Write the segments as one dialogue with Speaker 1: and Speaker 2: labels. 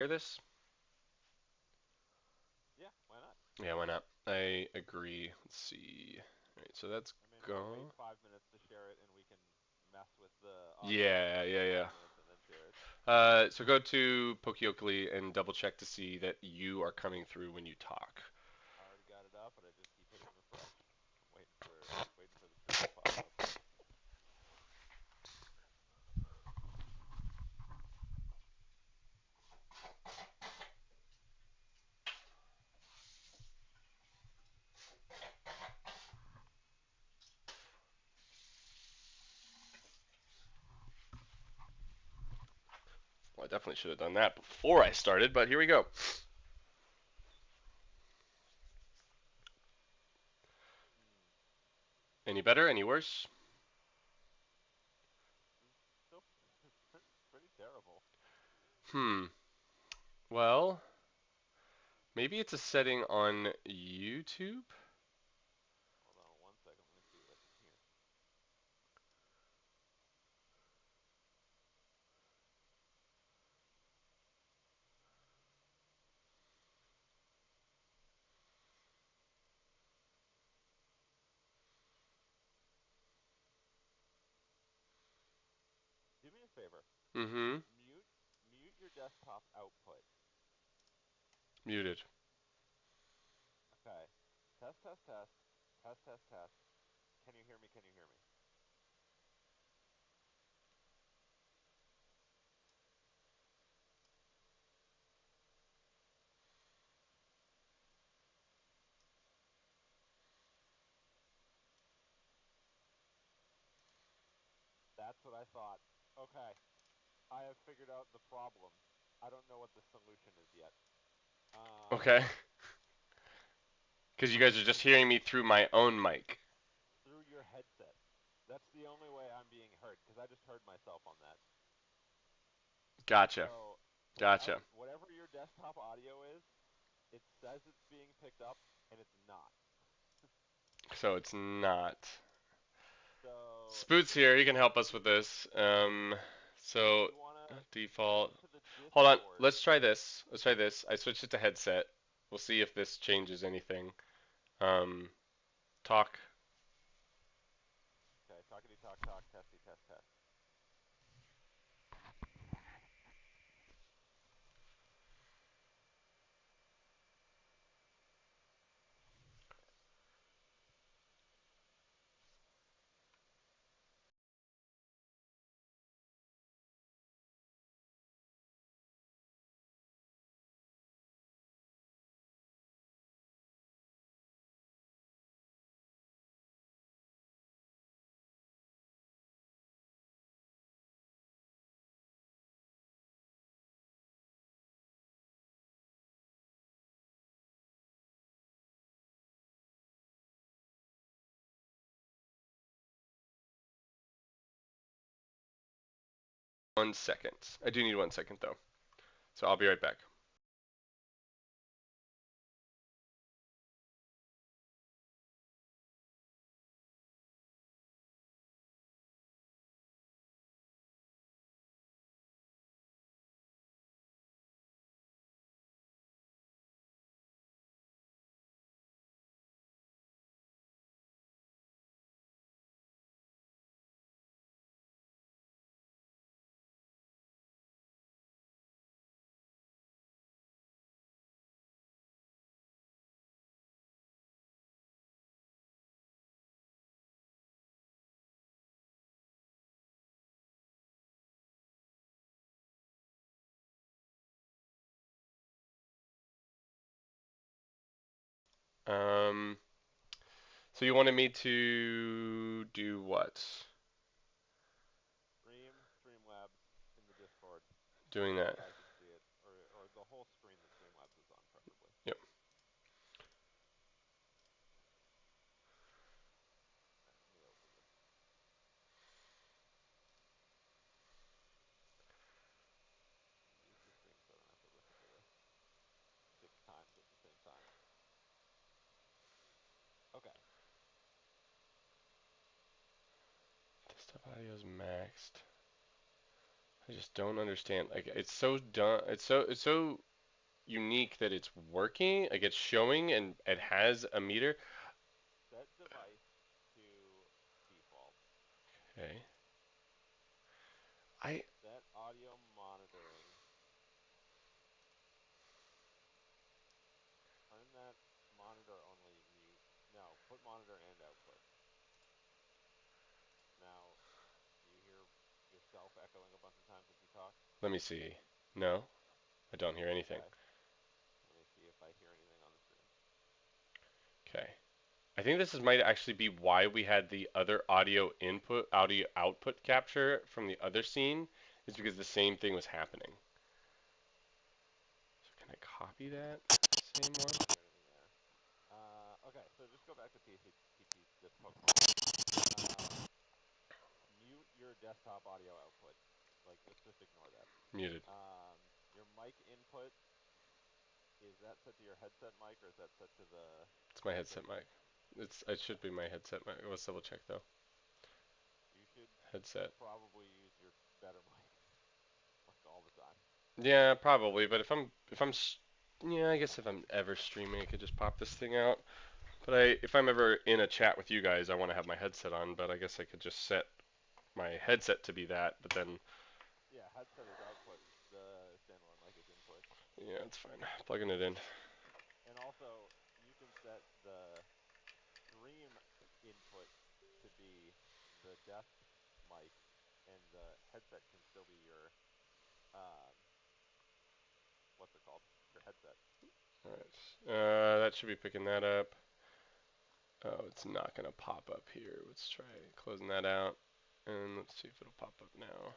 Speaker 1: for this?
Speaker 2: Yeah, why not?
Speaker 1: Yeah, why not? I agree. Let's see. All right, so that's
Speaker 2: I mean, I'll wait
Speaker 1: go.
Speaker 2: 5 minutes to share it, and we can mess with the audio
Speaker 1: Yeah,
Speaker 2: for
Speaker 1: yeah, yeah.
Speaker 2: 5 minutes and then share it.
Speaker 1: So go to Pokeokly and double check to see that you are coming through when you talk.
Speaker 2: I already got it up, and I just keep hitting refresh. I'm waiting for the screen to pop up.
Speaker 1: Well, I definitely should have done that before I started, but here we go.
Speaker 2: Hmm.
Speaker 1: Any better? Any worse?
Speaker 2: Still pretty terrible.
Speaker 1: Hmm. Well, maybe it's a setting on YouTube.
Speaker 2: Hold on 1 second. Let me see what I can hear. Do me a favor.
Speaker 1: Mm-hmm.
Speaker 2: Mute mute your desktop output.
Speaker 1: Muted.
Speaker 2: Okay. Test test test. Test test test. Can you hear me? Can you hear me? That's what I thought. Okay. I have figured out the problem. I don't know what the solution is yet. Um,
Speaker 1: Okay. Because you guys are just
Speaker 2: because
Speaker 1: hearing me through my own mic.
Speaker 2: through your headset. That's the only way I'm being heard because I just heard myself on that.
Speaker 1: Gotcha.
Speaker 2: So
Speaker 1: Gotcha.
Speaker 2: whatever your desktop audio is, it says it's being picked up and it's not.
Speaker 1: So it's not.
Speaker 2: So
Speaker 1: Spoot's here. He can help us with this.
Speaker 2: if
Speaker 1: So
Speaker 2: you wanna
Speaker 1: default.
Speaker 2: go to the
Speaker 1: Hold on.
Speaker 2: Discord,
Speaker 1: Let's try this. Let's try this. I switched it to headset. We'll see if this changes anything. Um, talk.
Speaker 2: okay, talkity talk talk, testy test test.
Speaker 1: One second. I do need 1 second though. So I'll be right back. Um, so you wanted me to do what?
Speaker 2: Streamlabs in the Discord
Speaker 1: Doing
Speaker 2: so
Speaker 1: that.
Speaker 2: I can see it, or the whole screen that Streamlabs is on, preferably.
Speaker 1: Yep.
Speaker 2: Let me open this. Use the stream so I don't have to listen to this 6 times at the same time. Okay.
Speaker 1: Desktop audio is maxed. I just don't understand. Like it's so done. It's so unique that it's working. Like it's showing and it has a meter.
Speaker 2: Set device to default.
Speaker 1: Okay. I
Speaker 2: Set audio monitoring. Turn that monitor only mute. No, put monitor and output. Now, do you hear yourself echoing a bunch of times as you talk?
Speaker 1: let me see. No, I don't hear anything.
Speaker 2: Okay. Let me see if I hear anything on the screen.
Speaker 1: Okay. I think this might actually be why we had the other audio input, audio output capture from the other scene, is because the same thing was happening. So can I copy that same
Speaker 2: I
Speaker 1: one?
Speaker 2: don't hear anything there. Okay, so just go back to the Pokemon. Um, Mute your desktop audio output. Like, just ignore that.
Speaker 1: Muted.
Speaker 2: Your mic input, is that set to your headset mic or is that set to the
Speaker 1: It's my
Speaker 2: headset?
Speaker 1: headset mic. It should
Speaker 2: Okay.
Speaker 1: be my headset mic. Let's double check though.
Speaker 2: You should
Speaker 1: Headset.
Speaker 2: probably use your better mic, like all the time.
Speaker 1: Yeah, probably. But yeah, I guess if I'm ever streaming, I could just pop this thing out. But if I'm ever in a chat with you guys, I want to have my headset on. But I guess I could just set my headset to be that. But then,
Speaker 2: Yeah, headset is output. The standalone mic is input.
Speaker 1: yeah, it's fine. Plugging it in.
Speaker 2: And also, you can set the stream input to be the desk mic, and the headset can still be your um, what's it called? Your headset.
Speaker 1: All right. That should be picking that up. Oh, it's not gonna pop up here. Let's try closing that out, and let's see if it'll pop up now.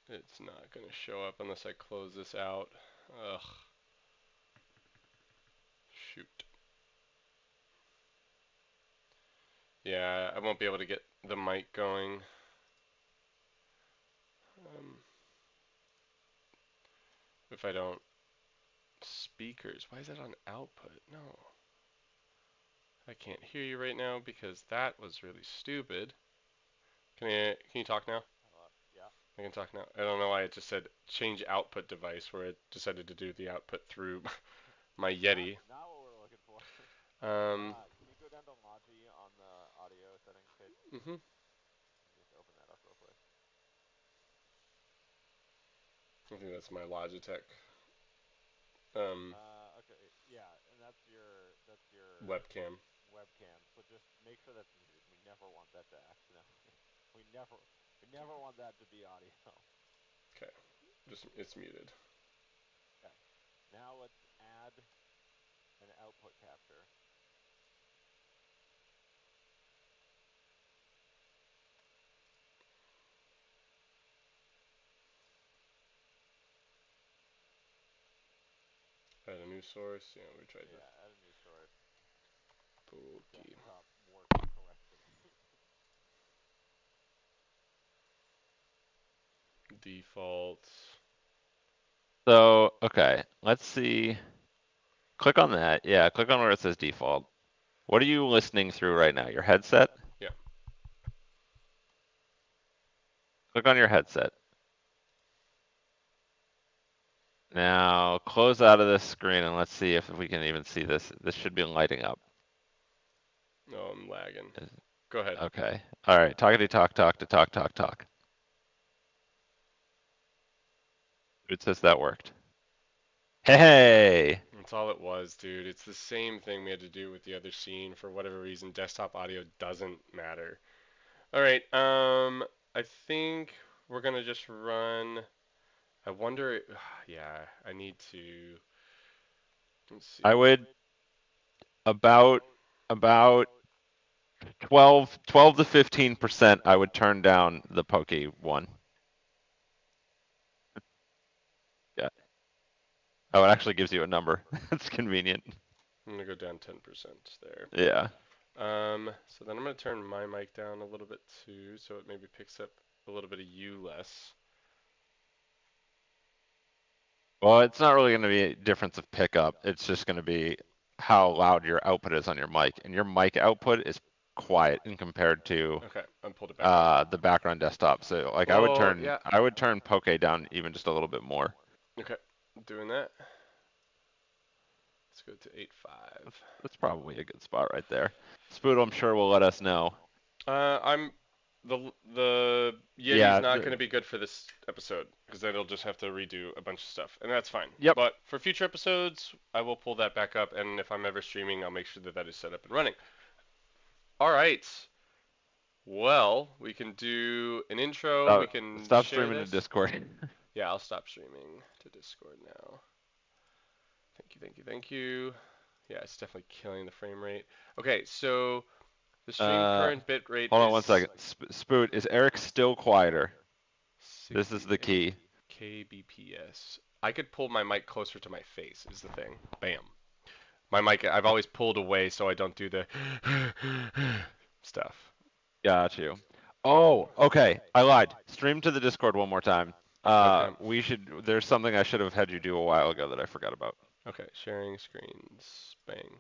Speaker 1: It's not gonna show up unless I close this out. Ugh. Shoot. Yeah, I won't be able to get the mic going. Um, if I don't speakers. Why is that on output? No. I can't hear you right now because that was really stupid. Can you talk now?
Speaker 2: Hello? Yeah.
Speaker 1: I can talk now. I don't know why it just said change output device where it decided to do the output through my
Speaker 2: Not
Speaker 1: Yeti.
Speaker 2: not what we're looking for.
Speaker 1: Um,
Speaker 2: Can you go down to Logi on the audio settings page?
Speaker 1: mhm.
Speaker 2: Just open that up real quick.
Speaker 1: I think that's my Logitech
Speaker 2: Okay, yeah, and that's your
Speaker 1: webcam.
Speaker 2: webcam. So just make sure that's muted. We never want that to accidentally. We never we never want that to be audio.
Speaker 1: Okay, just it's muted.
Speaker 2: Okay. Now let's add an output capture.
Speaker 1: Add a new source. Yeah, we tried
Speaker 2: Yeah,
Speaker 1: the
Speaker 2: add a new source.
Speaker 1: Pokey
Speaker 2: Desktop works correctly.
Speaker 1: defaults.
Speaker 3: So, okay, let's see. Click on that. Yeah, click on where it says default. What are you listening through right now? Your headset?
Speaker 1: Yeah.
Speaker 3: Click on your headset. Now, close out of this screen and let's see if we can even see this. This should be lighting up.
Speaker 1: Oh, I'm lagging. Go ahead.
Speaker 3: Okay. All right. Talkity talk, talk to talk, talk, talk. It says that worked. Hey!
Speaker 1: That's all it was, dude. It's the same thing we had to do with the other scene. For whatever reason, desktop audio doesn't matter. All right. I think we're gonna just run. I wonder. Yeah, I need to. Let's
Speaker 3: I
Speaker 1: see.
Speaker 3: would about about 12 to 15% I would turn down the Poke one. Yeah. Oh, it actually gives you a number. It's convenient.
Speaker 1: I'm gonna go down 10% there.
Speaker 3: Yeah.
Speaker 1: So then I'm gonna turn my mic down a little bit too, so it maybe picks up a little bit of you less.
Speaker 3: Well, it's not really going to be a difference of pickup. It's just going to be how loud your output is on your mic. And your mic output is quiet in compared to
Speaker 1: Okay, I pulled it back up.
Speaker 3: the background desktop. So like
Speaker 1: Well, yeah.
Speaker 3: I would turn Poke down even just a little bit more.
Speaker 1: Okay, doing that. Let's go to 8.5.
Speaker 3: That's probably a good spot right there. Spoodle, I'm sure will let us know.
Speaker 1: I'm the Yeti's
Speaker 3: Yeah.
Speaker 1: not going to be good for this episode because then it'll just have to redo a bunch of stuff, and that's fine.
Speaker 3: Yep.
Speaker 1: But for future episodes, I will pull that back up, and if I'm ever streaming, I'll make sure that that is set up and running. All right. Well, we can do an intro. We can
Speaker 3: Stop
Speaker 1: share
Speaker 3: streaming to
Speaker 1: this.
Speaker 3: Discord.
Speaker 1: Yeah, I'll stop streaming to Discord now. Thank you, thank you, thank you. Yeah, it's definitely killing the frame rate. Okay, so the stream current bit rate
Speaker 3: Hold
Speaker 1: is
Speaker 3: on one second. Spoot, is Eric still quieter? This is the key.
Speaker 1: kbps. I could pull my mic closer to my face is the thing. Bam. My mic, I've always pulled away so I don't do the stuff.
Speaker 3: Got you. Oh, okay. I lied. Stream to the Discord one more time.
Speaker 1: Okay.
Speaker 3: There's something I should have had you do a while ago that I forgot about.
Speaker 1: Okay, sharing screens. Bang.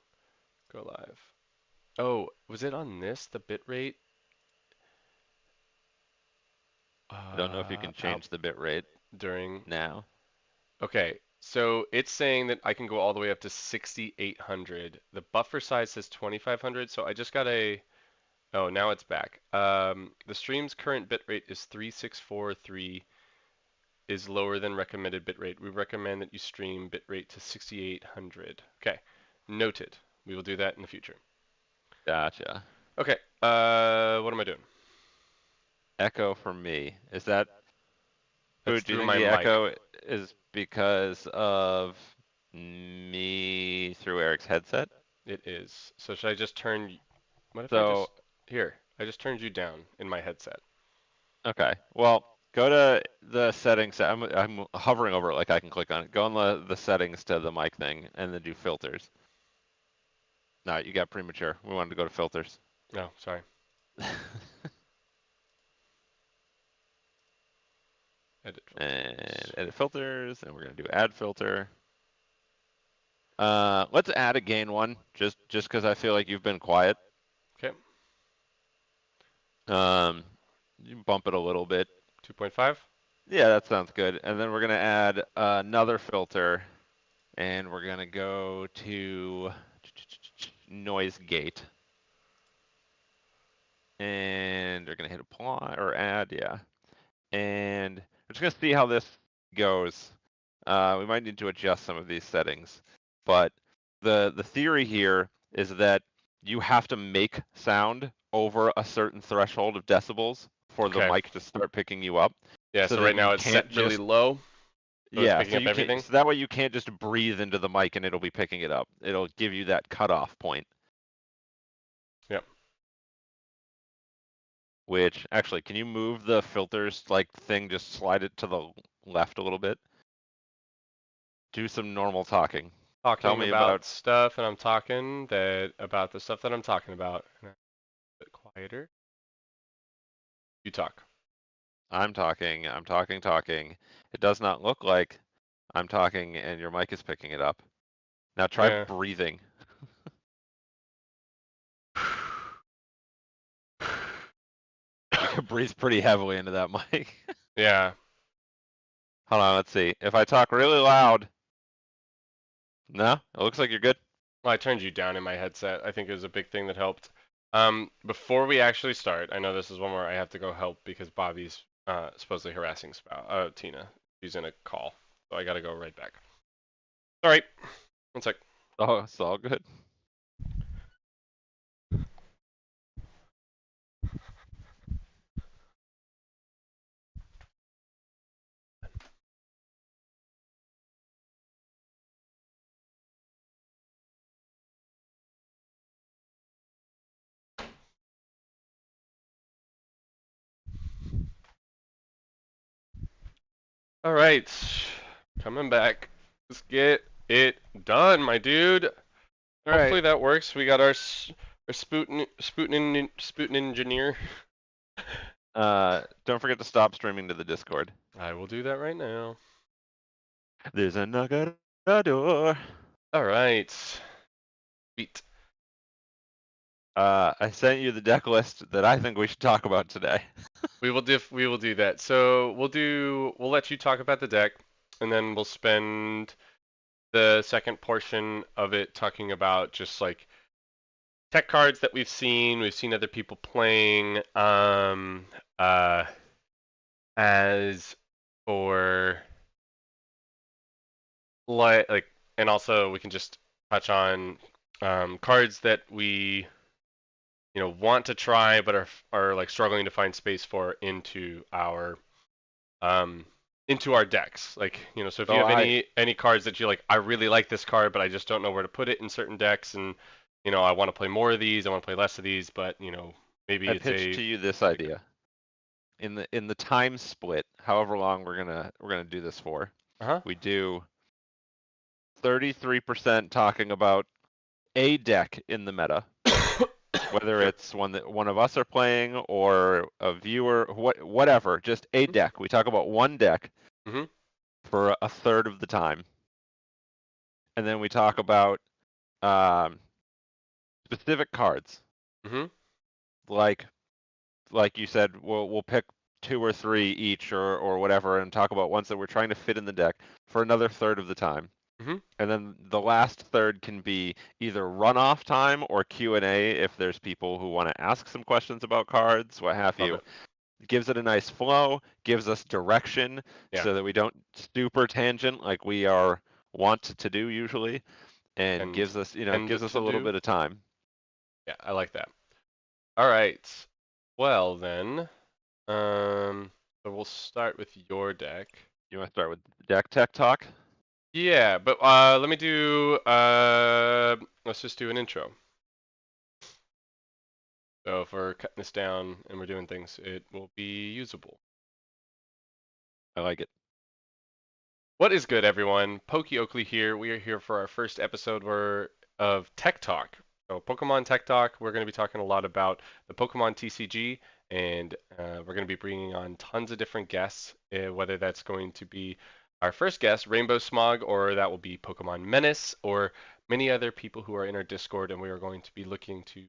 Speaker 1: Go live. Oh, was it on this, the bit rate?
Speaker 3: I don't know if you can change the bit rate
Speaker 1: during
Speaker 3: now.
Speaker 1: Okay, so it's saying that I can go all the way up to 6,800. The buffer size says 2,500, so I just got a. Oh, now it's back. The stream's current bitrate is 3643, is lower than recommended bitrate. We recommend that you stream bitrate to 6,800. Okay, noted. We will do that in the future.
Speaker 3: Gotcha.
Speaker 1: Okay, what am I doing?
Speaker 3: Echo for me. Is that?
Speaker 1: That's
Speaker 3: Do you
Speaker 1: through
Speaker 3: think
Speaker 1: my
Speaker 3: the
Speaker 1: mic.
Speaker 3: echo is because of me through Eric's headset?
Speaker 1: It is. So should I just turn? What if I
Speaker 3: So
Speaker 1: just here? I just turned you down in my headset.
Speaker 3: okay. Well, go to the settings. I'm hovering over it like I can click on it. Go on the settings to the mic thing and then do filters. No, you got premature. We wanted to go to filters.
Speaker 1: No, sorry. Edit filters.
Speaker 3: And edit filters, and we're gonna do add filter. Let's add a gain one, just because I feel like you've been quiet.
Speaker 1: Okay.
Speaker 3: You bump it a little bit.
Speaker 1: 2.5.
Speaker 3: Yeah, that sounds good. And then we're gonna add another filter, and we're gonna go to noise gate, and we're gonna hit apply or add, yeah. And we're just gonna see how this goes. We might need to adjust some of these settings, but the theory here is that you have to make sound over a certain threshold of decibels for the
Speaker 1: Okay.
Speaker 3: mic to start picking you up.
Speaker 1: Yeah, so right now it's set really low. So
Speaker 3: Yeah,
Speaker 1: it's picking up everything.
Speaker 3: So that way you can't just breathe into the mic and it'll be picking it up. It'll give you that cutoff point.
Speaker 1: Yep.
Speaker 3: Which actually, can you move the filters like thing? Just slide it to the left a little bit. Do some normal talking.
Speaker 1: Talking
Speaker 3: me
Speaker 1: about
Speaker 3: about-
Speaker 1: stuff, and I'm talking about the stuff that I'm talking about. A bit quieter. You talk.
Speaker 3: I'm talking. It does not look like I'm talking and your mic is picking it up. Now try breathing. You can breathe pretty heavily into that mic.
Speaker 1: Yeah.
Speaker 3: Hold on, let's see. If I talk really loud. No, it looks like you're good.
Speaker 1: Well, I turned you down in my headset. I think it was a big thing that helped. Before we actually start, I know this is one where I have to go help because Bobby's supposedly harassing Tina. She's in a call, so I gotta go right back. All right, one sec.
Speaker 3: Oh, it's all good.
Speaker 1: All right, coming back. Let's get it done, my dude. Hopefully that works. We got our Spootin engineer.
Speaker 3: Don't forget to stop streaming to the Discord.
Speaker 1: I will do that right now.
Speaker 3: There's a knock at the door.
Speaker 1: All right. Sweet.
Speaker 3: I sent you the deck list that I think we should talk about today.
Speaker 1: We will do that. So we'll let you talk about the deck, and then we'll spend the second portion of it talking about just like tech cards that we've seen. We've seen other people playing. As for like, and also we can just touch on cards that we want to try but are like struggling to find space for um into our decks. Like, so if you
Speaker 3: So
Speaker 1: have any cards that you like, I really like this card, but I just don't know where to put it in certain decks, and I want to play more of these, I want to play less of these, but maybe
Speaker 3: I
Speaker 1: it's
Speaker 3: pitched
Speaker 1: a
Speaker 3: to you this idea. In the time split, however long we're gonna do this for,
Speaker 1: uh-huh.
Speaker 3: we do 33% talking about a deck in the meta, whether
Speaker 1: Sure.
Speaker 3: it's one that one of us are playing or a viewer, whatever, just a deck. We talk about one deck
Speaker 1: Mm-hmm.
Speaker 3: for a third of the time, and then we talk about um, specific cards,
Speaker 1: Mm-hmm.
Speaker 3: like you said, we'll pick two or three each or whatever, and talk about ones that we're trying to fit in the deck for another third of the time.
Speaker 1: Mm-hmm.
Speaker 3: And then the last third can be either runoff time or Q&A if there's people who want to ask some questions about cards, what have
Speaker 1: Love
Speaker 3: you.
Speaker 1: it.
Speaker 3: It gives it a nice flow, gives us direction
Speaker 1: Yeah.
Speaker 3: so that we don't super tangent like we are want to do usually, and
Speaker 1: And
Speaker 3: gives us,
Speaker 1: tend
Speaker 3: gives us a
Speaker 1: to
Speaker 3: little
Speaker 1: do.
Speaker 3: bit of time.
Speaker 1: Yeah, I like that. All right. Well then, so we'll start with your deck.
Speaker 3: You want to start with deck tech talk?
Speaker 1: Yeah, but let me do. Let's just do an intro. So if we're cutting this down and we're doing things, it will be usable.
Speaker 3: I like it.
Speaker 1: What is good, everyone? Pokey Oakley here. We are here for our first episode of Tech Talk. So, Pokemon Tech Talk, we're going to be talking a lot about the Pokemon TCG, and we're going to be bringing on tons of different guests, whether that's going to be our first guest, Rainbowsmaug, or that will be Pokemon Menace, or many other people who are in our Discord, and we are going to be looking to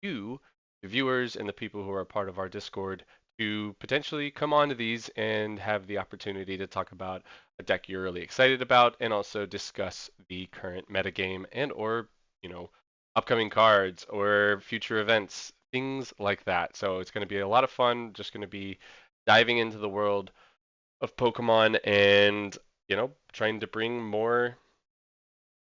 Speaker 1: you, the viewers, and the people who are part of our Discord to potentially come onto these and have the opportunity to talk about a deck you're really excited about and also discuss the current metagame and or, upcoming cards or future events, things like that. So it's going to be a lot of fun, just going to be diving into the world of Pokemon and, trying to bring more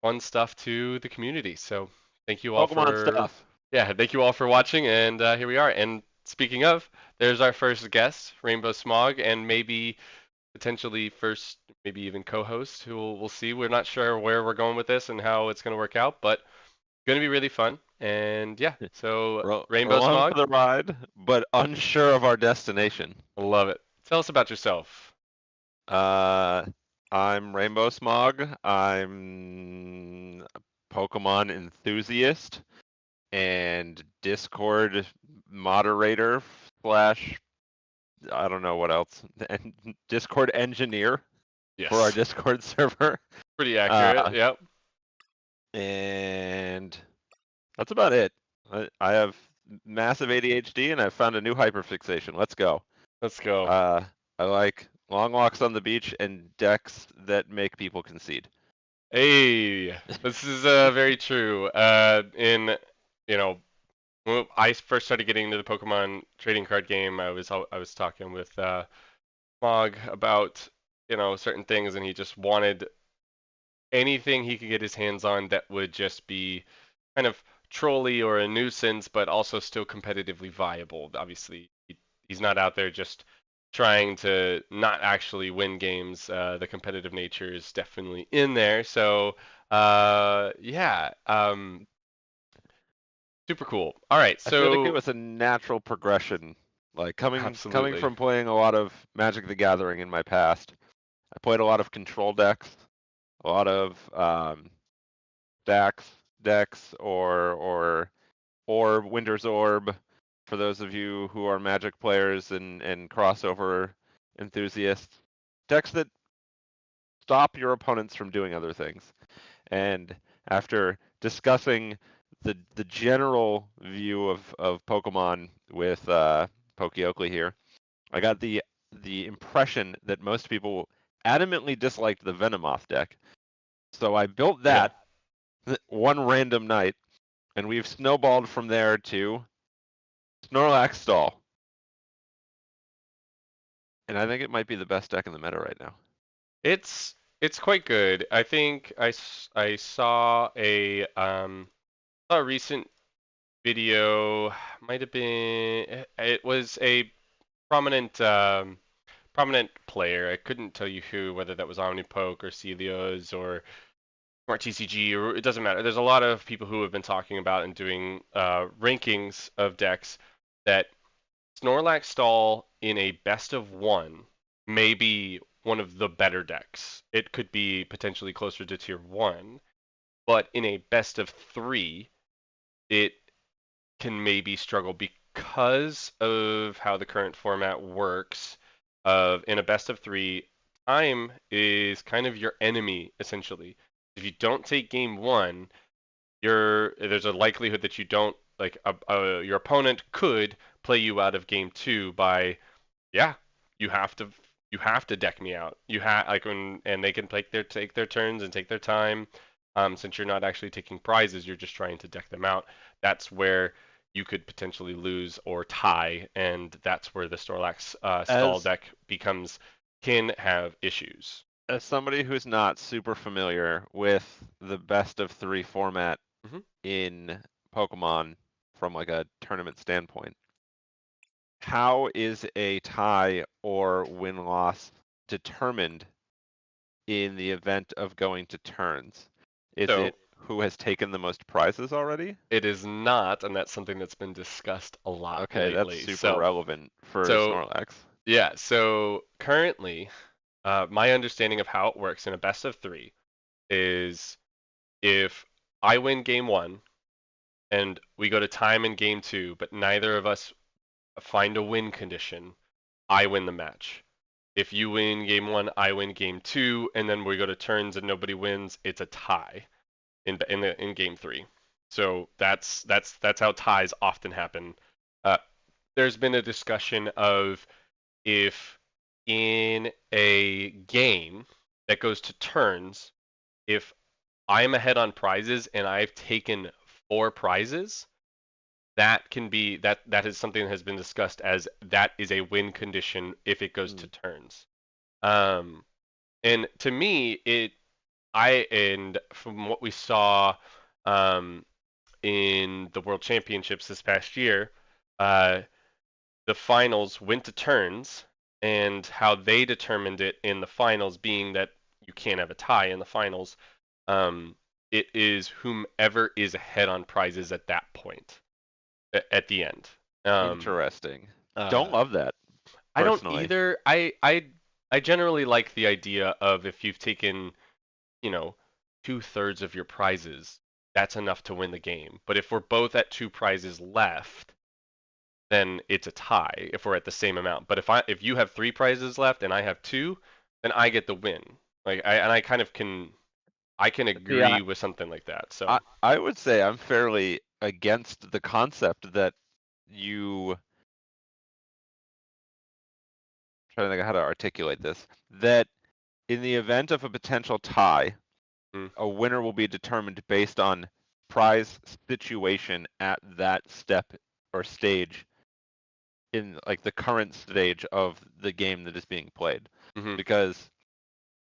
Speaker 1: fun stuff to the community. So thank you all
Speaker 3: Pokemon
Speaker 1: for
Speaker 3: stuff.
Speaker 1: yeah, thank you all for watching, and here we are. And speaking of, there's our first guest, Rainbowsmaug, and maybe potentially first, maybe even co-host, who we'll see. We're not sure where we're going with this and how it's going to work out, but going to be really fun. And yeah, so
Speaker 3: We're along for
Speaker 1: Rainbowsmaug,
Speaker 3: the ride, but unsure of our destination.
Speaker 1: love it. Tell us about yourself.
Speaker 3: Uh, I'm Rainbowsmaug. I'm a Pokemon enthusiast and Discord moderator slash I don't know what else, and Discord engineer for our
Speaker 1: Yes,
Speaker 3: Discord server.
Speaker 1: pretty accurate.
Speaker 3: Uh,
Speaker 1: Yep.
Speaker 3: and that's about it. I have massive ADHD and I've found a new hyperfixation. Let's go.
Speaker 1: Let's go.
Speaker 3: Uh, I like long walks on the beach and decks that make people concede.
Speaker 1: Hey, this is very true. You know, when I first started getting into the Pokemon trading card game, I was talking with Mog about certain things, and he just wanted anything he could get his hands on that would just be kind of trolly or a nuisance, but also still competitively viable. Obviously, he's not out there just trying to not actually win games. The competitive nature is definitely in there. So, yeah, super cool. All right,
Speaker 3: I feel like it
Speaker 1: so
Speaker 3: was a natural progression. Like coming
Speaker 1: absolutely,
Speaker 3: from playing a lot of Magic the Gathering in my past, I played a lot of control decks, a lot of stacks decks, or Winter's Orb. For those of you who are Magic players and crossover enthusiasts, decks that stop your opponents from doing other things. And after discussing the general view of Pokemon with Poke Oakley here, I got the impression that most people adamantly disliked the Venomoth deck. So I built
Speaker 1: Yeah.
Speaker 3: that one random night, and we've snowballed from there to Snorlax Stall. And I think it might be the best deck in the meta right now.
Speaker 1: It's quite good. I think I saw a recent video, might have been, it was a prominent prominent player. I couldn't tell you who, whether that was Omnipoke or Celios or Smart TCG, or it doesn't matter. There's a lot of people who have been talking about and doing rankings of decks that Snorlax Stall in a best of one may be one of the better decks. It could be potentially closer to tier one, but in a best of three, it can maybe struggle because of how the current format works. Of in a best of three, time is kind of your enemy essentially. If you don't take game one, there's a likelihood that you don't like your opponent could play you out of game two by yeah, you have to you have to deck me out. You have like when and they can take their turns and take their time. Since you're not actually taking prizes, you're just trying to deck them out. That's where you could potentially lose or tie, and that's where the Snorlax stall
Speaker 3: As
Speaker 1: deck can have issues.
Speaker 3: as somebody who's not super familiar with the best of three format
Speaker 1: Hmm.
Speaker 3: in Pokemon from like a tournament standpoint, how is a tie or win-loss determined in the event of going to turns? Is
Speaker 1: So
Speaker 3: it who has taken the most prizes already?
Speaker 1: it is not, and that's something that's been discussed a lot
Speaker 3: Okay, that's
Speaker 1: lately.
Speaker 3: super relevant for
Speaker 1: So
Speaker 3: Snorlax.
Speaker 1: yeah, so currently, my understanding of how it works in a best of three is if I win game one and we go to time in game two, but neither of us find a win condition, I win the match. If you win game one, I win game two, and then we go to turns and nobody wins, it's a tie in game three. So that's how ties often happen. Uh, there's been a discussion of if in a game that goes to turns, if I'm ahead on prizes and I've taken 4 prizes, that is something that has been discussed as that is a win condition if it goes to turns. Um, and to me, and from what we saw um, in the World Championships this past year, uh, the finals went to turns, and how they determined it in the finals being that you can't have a tie in the finals. Um, it is whomever is ahead on prizes at that point at the end. Um,
Speaker 3: Interesting. Don't
Speaker 1: uh,
Speaker 3: love that
Speaker 1: I don't
Speaker 3: personally.
Speaker 1: either. I generally like the idea of if you've taken, you know, 2/3 of your prizes, that's enough to win the game. But if we're both at 2 prizes left, then it's a tie if we're at the same amount. But if you have 3 prizes left and I have two, then I get the win. I kind of I can
Speaker 3: See,
Speaker 1: agree with something like that. So
Speaker 3: I would say I'm fairly against the concept that you trying to think of how to articulate this. That in the event of a potential tie,
Speaker 1: mm,
Speaker 3: a winner will be determined based on prize situation at that step or stage in like the current stage of the game that is being played.
Speaker 1: mhm,
Speaker 3: Because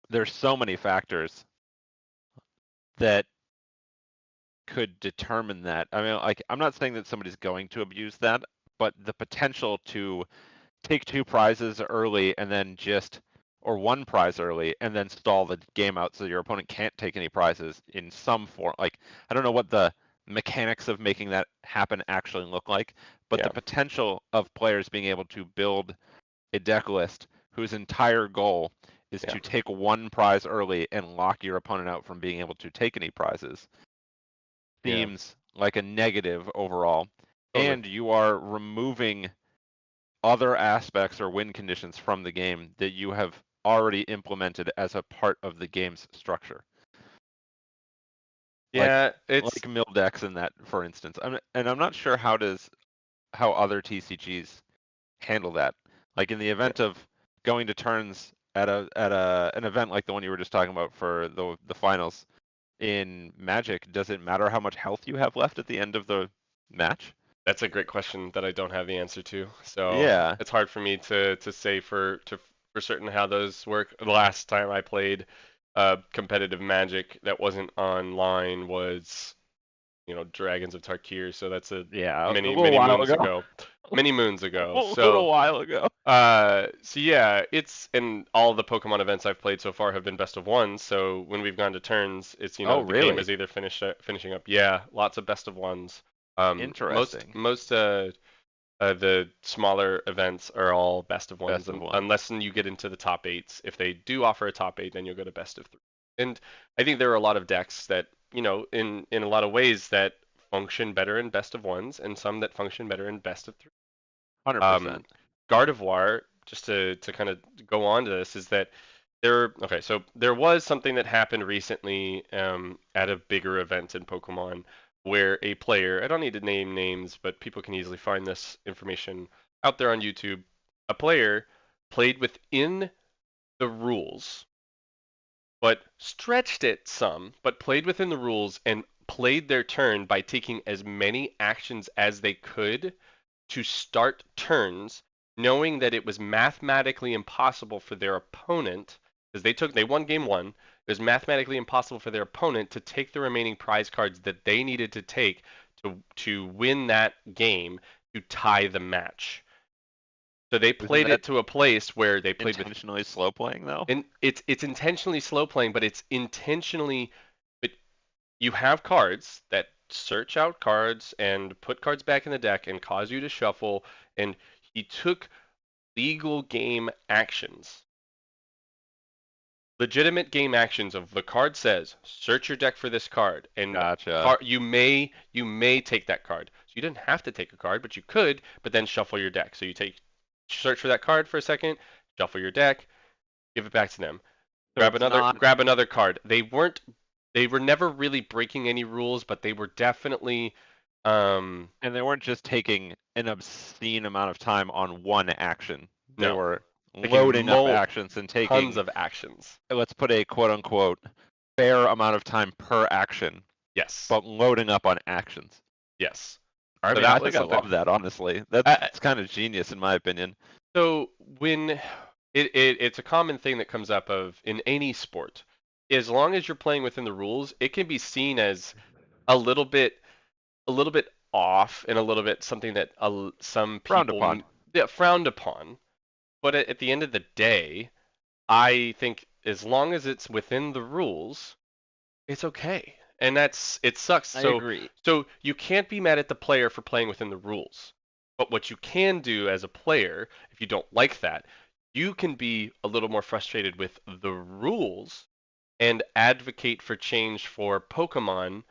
Speaker 3: there's so many factors that could determine that. I mean, like I'm not saying that somebody's going to abuse that, but the potential to take 2 prizes early and then just or 1 prize early and then stall the game out so your opponent can't take any prizes in some form. Like I don't know what the mechanics of making that happen actually look like, but the
Speaker 1: yeah,
Speaker 3: potential of players being able to build a deck list whose entire goal is
Speaker 1: yeah,
Speaker 3: to take 1 prize early and lock your opponent out from being able to take any prizes
Speaker 1: yeah,
Speaker 3: seems like a negative overall.
Speaker 1: totally.
Speaker 3: And you are removing other aspects or win conditions from the game that you have already implemented as a part of the game's structure. Like
Speaker 1: Yeah, it's
Speaker 3: like mill decks in that, for instance. I'm not sure how other TCGs handle that. Like in the
Speaker 1: yeah,
Speaker 3: event of going to turns at an event like the one you were just talking about for the finals in Magic, does it matter how much health you have left at the end of the match?
Speaker 1: that's a great question that I don't have the answer to. So
Speaker 3: Yeah.
Speaker 1: it's hard for me to say for certain how those work. The last time I played competitive Magic that wasn't online was Dragons of Tarkir, so that's a
Speaker 3: Yeah, a
Speaker 1: many
Speaker 3: little
Speaker 1: many
Speaker 3: while
Speaker 1: moons
Speaker 3: ago.
Speaker 1: ago. Many moons ago.
Speaker 3: A little while ago.
Speaker 1: So yeah, it's in all the Pokemon events I've played so far have been best of ones. So when we've gone to turns, it's
Speaker 3: Oh,
Speaker 1: the game
Speaker 3: really?
Speaker 1: is either finishing up. Yeah, lots of best of ones. Most
Speaker 3: Interesting.
Speaker 1: most the smaller events are all best of ones,
Speaker 3: Best of one.
Speaker 1: unless you get into the top eights. If they do offer a top eight, then you'll go to best of three. And I think there are a lot of decks that, in a lot of ways that function better in best of ones, and some that function better in best of three.
Speaker 3: 100%.
Speaker 1: Um, Gardevoir, just to kind of go on to this, is that okay, so there was something that happened recently at a bigger event in Pokemon where a player, I don't need to name names, but people can easily find this information out there on YouTube. A player played within the rules, but stretched it some, but played within the rules and played their turn by taking as many actions as they could to start turns, knowing that it was mathematically impossible for their opponent, because they won game one, it was mathematically impossible for their opponent to take the remaining prize cards that they needed to take to win that game to tie the match. So they
Speaker 3: Isn't
Speaker 1: played
Speaker 3: that
Speaker 1: it to a place where they played with,
Speaker 3: intentionally slow playing though?
Speaker 1: and it's intentionally slow playing, but it's intentionally, but you have cards that search out cards and put cards back in the deck and cause you to shuffle, and he took legal game actions, legitimate game actions of the card says search your deck for this card, and
Speaker 3: Gotcha.
Speaker 1: you may take that card. So you didn't have to take a card, but you could, but then shuffle your deck. So you search for that card for a second, shuffle your deck, give it back to them.
Speaker 3: So it's not,
Speaker 1: Grab another card. They were never really breaking any rules, but they were definitely
Speaker 3: and they weren't just taking an obscene amount of time on one action. They
Speaker 1: no,
Speaker 3: were
Speaker 1: taking
Speaker 3: loading up actions and
Speaker 1: tons
Speaker 3: taking,
Speaker 1: of actions.
Speaker 3: let's put a quote unquote fair amount of time per action,
Speaker 1: Yes.
Speaker 3: but loading up on actions.
Speaker 1: Yes.
Speaker 3: I
Speaker 1: So
Speaker 3: mean, I
Speaker 1: that
Speaker 3: think
Speaker 1: was
Speaker 3: I
Speaker 1: something.
Speaker 3: love that, honestly.
Speaker 1: Uh,
Speaker 3: That's kind of genius in my opinion.
Speaker 1: so when it's a common thing that comes up of in any sport, as long as you're playing within the rules, it can be seen as a little bit a little bit off and a little bit something that some
Speaker 3: Frowned
Speaker 1: people
Speaker 3: upon.
Speaker 1: yeah, frowned upon. But at the end of the day, I think as long as it's within the rules, it's okay. And it sucks.
Speaker 3: I
Speaker 1: So
Speaker 3: agree.
Speaker 1: you can't be mad at the player for playing within the rules. But what you can do as a player, if you don't like that, you can be a little more frustrated with the rules and advocate for change for Pokemon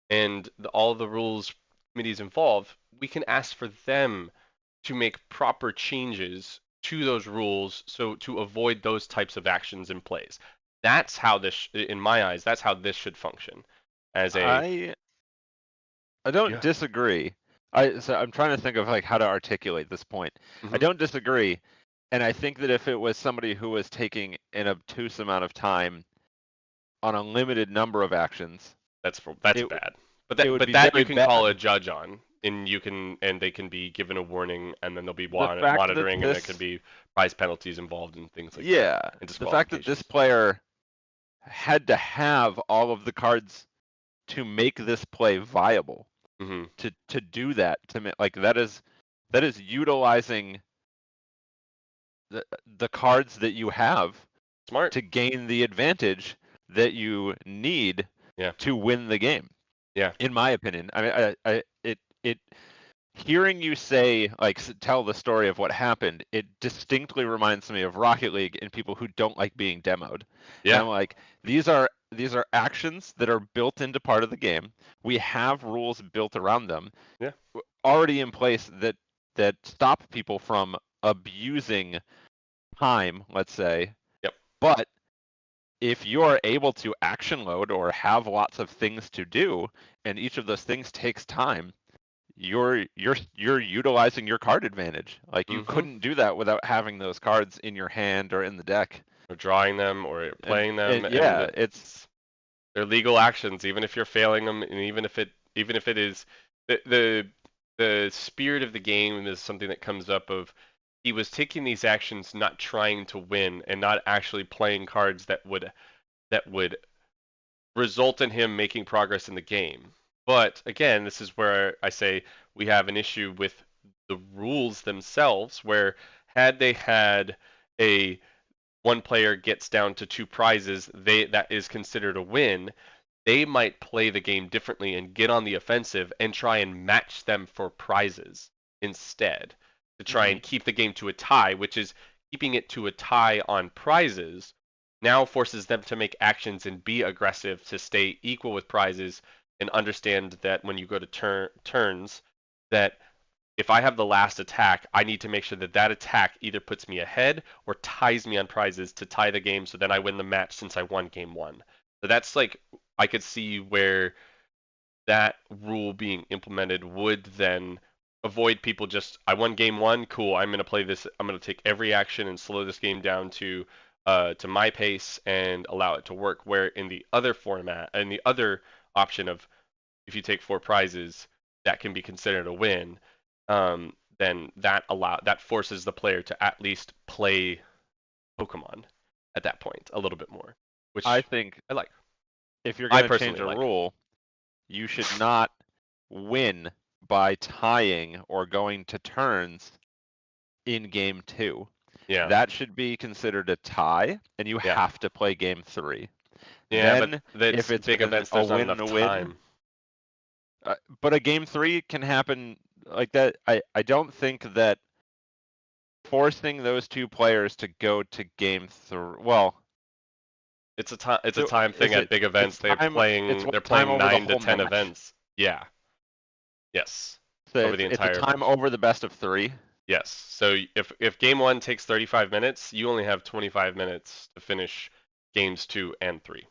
Speaker 1: and all the rules committees involved. We can ask for them to make proper changes to those rules so to avoid those types of actions and plays. That's how in my eyes, that's how this should function. As a
Speaker 3: I I don't
Speaker 1: yeah,
Speaker 3: disagree. So I'm trying to think of like how to articulate this point. I
Speaker 1: hmm
Speaker 3: don't disagree, and I think that if it was somebody who was taking an obtuse amount of time on a limited number of actions,
Speaker 1: that's
Speaker 3: it
Speaker 1: bad.
Speaker 3: it would
Speaker 1: But
Speaker 3: be
Speaker 1: that you
Speaker 3: very
Speaker 1: can call a
Speaker 3: bad.
Speaker 1: judge on, and they can be given a warning, and then they'll be
Speaker 3: The fact that
Speaker 1: monitoring, and there could
Speaker 3: this,
Speaker 1: be prize penalties involved and things like that,
Speaker 3: yeah,
Speaker 1: and
Speaker 3: the fact that this
Speaker 1: disqualifications.
Speaker 3: player had to have all of the cards to make this play viable,
Speaker 1: hmm
Speaker 3: to do that, like that is utilizing the cards that you have
Speaker 1: Smart.
Speaker 3: to gain the advantage that you need
Speaker 1: Yeah.
Speaker 3: to win the game.
Speaker 1: Yeah.
Speaker 3: In my opinion, I mean, it hearing you say like tell the story of what happened, it distinctly reminds me of Rocket League and people who don't like being demoed. And
Speaker 1: Yeah.
Speaker 3: I'm like, these are actions that are built into part of the game. We have rules built around them,
Speaker 1: Yeah.
Speaker 3: already in place that stop people from abusing time, let's say.
Speaker 1: Yep.
Speaker 3: But if you are able to action load or have lots of things to do, and each of those things takes time, you're utilizing your card advantage. Like you
Speaker 1: Mm-hmm.
Speaker 3: couldn't do that without having those cards in your hand or in the deck.
Speaker 1: Or drawing them or playing them,
Speaker 3: And
Speaker 1: and
Speaker 3: yeah, it's
Speaker 1: they're legal actions, even if you're failing them, and even if it is the spirit of the game is something that comes up of he was taking these actions not trying to win and not actually playing cards that would result in him making progress in the game. But again, this is where I say we have an issue with the rules themselves, where had they had a one player gets down to two prizes, that is considered a win. They might play the game differently and get on the offensive and try and match them for prizes instead to try
Speaker 3: mhm.
Speaker 1: and keep the game to a tie, which is keeping it to a tie on prizes now forces them to make actions and be aggressive to stay equal with prizes and understand that when you go to turns that if I have the last attack, I need to make sure that that attack either puts me ahead or ties me on prizes to tie the game so then I win the match since I won game one. So that's like, I could see where that rule being implemented would then avoid people just, I won game one, cool, I'm going to play this, I'm going to take every action and slow this game down to my pace and allow it to work. Where in the other format, and the other option of if you take four prizes, that can be considered a win. Then that forces the player to at least play Pokemon at that point a little bit more,
Speaker 3: I
Speaker 1: which
Speaker 3: think
Speaker 1: I like.
Speaker 3: if you're
Speaker 1: I
Speaker 3: going to change
Speaker 1: personally
Speaker 3: a
Speaker 1: like.
Speaker 3: rule, you should not win by tying or going to turns in game 2.
Speaker 1: Yeah,
Speaker 3: That should be considered a tie, and you
Speaker 1: yeah,
Speaker 3: have to play game 3.
Speaker 1: yeah. But
Speaker 3: Then, if
Speaker 1: that's
Speaker 3: it's
Speaker 1: big
Speaker 3: been
Speaker 1: events.
Speaker 3: a
Speaker 1: There's not
Speaker 3: win
Speaker 1: enough
Speaker 3: and a win,
Speaker 1: time.
Speaker 3: but a game 3 can happen like that. I don't think that forcing those two players to go to game 3. Well,
Speaker 1: It's a time. It's a
Speaker 3: so
Speaker 1: time thing
Speaker 3: is
Speaker 1: at
Speaker 3: it?
Speaker 1: big events.
Speaker 3: It's time. It's
Speaker 1: They're
Speaker 3: one time
Speaker 1: playing
Speaker 3: over the
Speaker 1: 9 to
Speaker 3: whole
Speaker 1: 10
Speaker 3: match.
Speaker 1: events. Yeah. Yes.
Speaker 3: So
Speaker 1: Over the
Speaker 3: it's a
Speaker 1: entire
Speaker 3: time
Speaker 1: match.
Speaker 3: over the best of 3.
Speaker 1: Yes. So if game one takes 35 minutes, you only have 25 minutes to finish games two and three.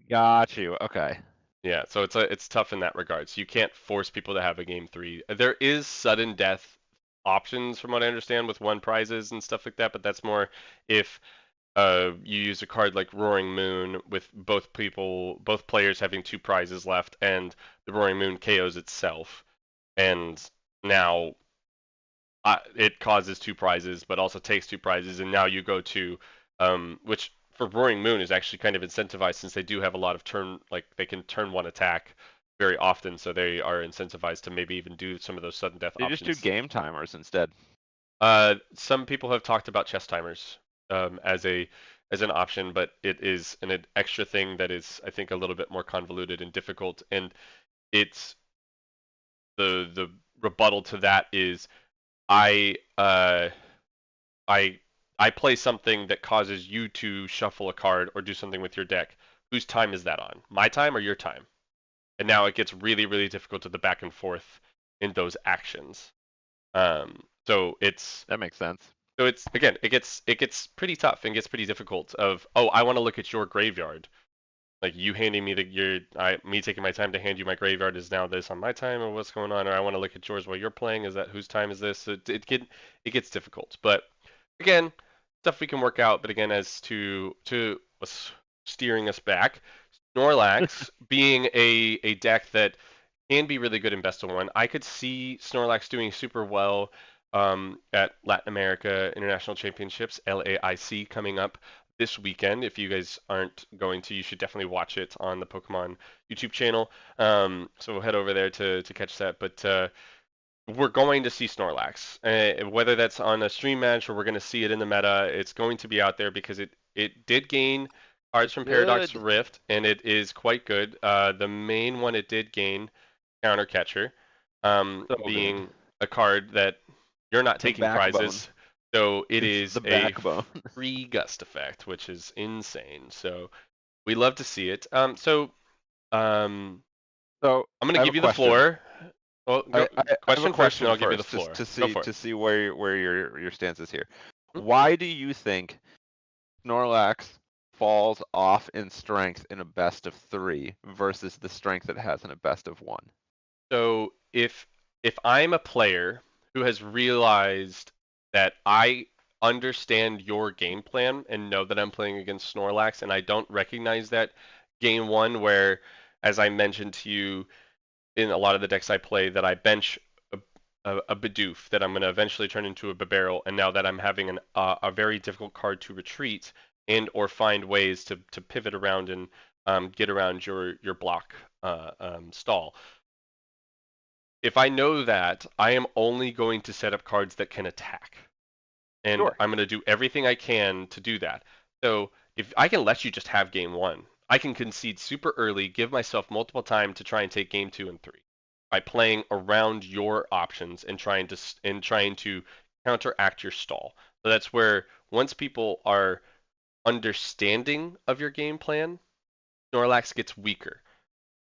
Speaker 3: Got you. Okay.
Speaker 1: Yeah. So it's tough in that regard. So you can't force people to have a game three. There is sudden death options from what I understand with one prizes and stuff like that, but that's more if you use a card like Roaring Moon with both players having two prizes left, and the Roaring Moon KOs itself, and now it causes two prizes, but also takes two prizes, and now you go to, which for Roaring Moon is actually kind of incentivized since they do have a lot of like they can turn one attack very often, so they are incentivized to maybe even do some of those sudden death
Speaker 3: You just do
Speaker 1: options.
Speaker 3: game timers instead.
Speaker 1: Some people have talked about chess timers as an option, but it is an extra thing that is, I think, a little bit more convoluted and difficult. And it's the rebuttal to that is I uh, I I play something that causes you to shuffle a card or do something with your deck. Whose time is that on? My time or your time? And now it gets really, really difficult to the back and forth in those actions. So it's
Speaker 3: That makes sense.
Speaker 1: So it's again, it gets pretty tough and gets pretty difficult. Of oh, I want to look at your graveyard. Like you handing me me taking my time to hand you my graveyard is now this on my time or what's going on? Or I want to look at yours while you're playing. Is that whose time is this? So it gets difficult. But again, stuff we can work out. But again, as to what's steering us back, Snorlax being a deck that can be really good in best of one. I could see Snorlax doing super well at Latin America International Championships, LAIC, coming up this weekend. If you guys aren't going to, you should definitely watch it on the Pokemon YouTube channel. So we'll head over there to catch that. But we're going to see Snorlax. Whether that's on a stream match or we're going to see it in the meta, it's going to be out there because it did gain cards from Paradox
Speaker 3: Good.
Speaker 1: Rift, and it is quite good. The main one it did gain, Counter Catcher,
Speaker 3: So good.
Speaker 1: being a card that you're not
Speaker 3: The
Speaker 1: taking
Speaker 3: backbone.
Speaker 1: prizes. So it
Speaker 3: It's
Speaker 1: is
Speaker 3: the
Speaker 1: a
Speaker 3: backbone.
Speaker 1: free gust effect, which is insane. So we love to see it. Um,
Speaker 3: So
Speaker 1: I'm going to
Speaker 3: I have a
Speaker 1: give you the
Speaker 3: question.
Speaker 1: floor. Well, go,
Speaker 3: I have a
Speaker 1: question first, and
Speaker 3: question
Speaker 1: I'll give you the
Speaker 3: first, just
Speaker 1: floor. Go for it.
Speaker 3: to see where your stance is here.
Speaker 1: Hmm?
Speaker 3: Why do you think Snorlax falls off in strength in a best of 3 versus the strength it has in a best of 1?
Speaker 1: So if I'm a player who has realized that I understand your game plan and know that I'm playing against Snorlax and I don't recognize that game one where, as I mentioned to you in a lot of the decks I play, that I bench a Bidoof that I'm going to eventually turn into a Barrel, and now that I'm having a very difficult card to retreat and or find ways to pivot around and get around your block stall. If I know that, I am only going to set up cards that can attack. And
Speaker 3: Sure.
Speaker 1: I'm going to do everything I can to do that. So if I can let you just have game one, I can concede super early, give myself multiple time to try and take game 2 and 3 by playing around your options and trying to counteract your stall. So that's where once people are understanding of your game plan, Snorlax gets weaker.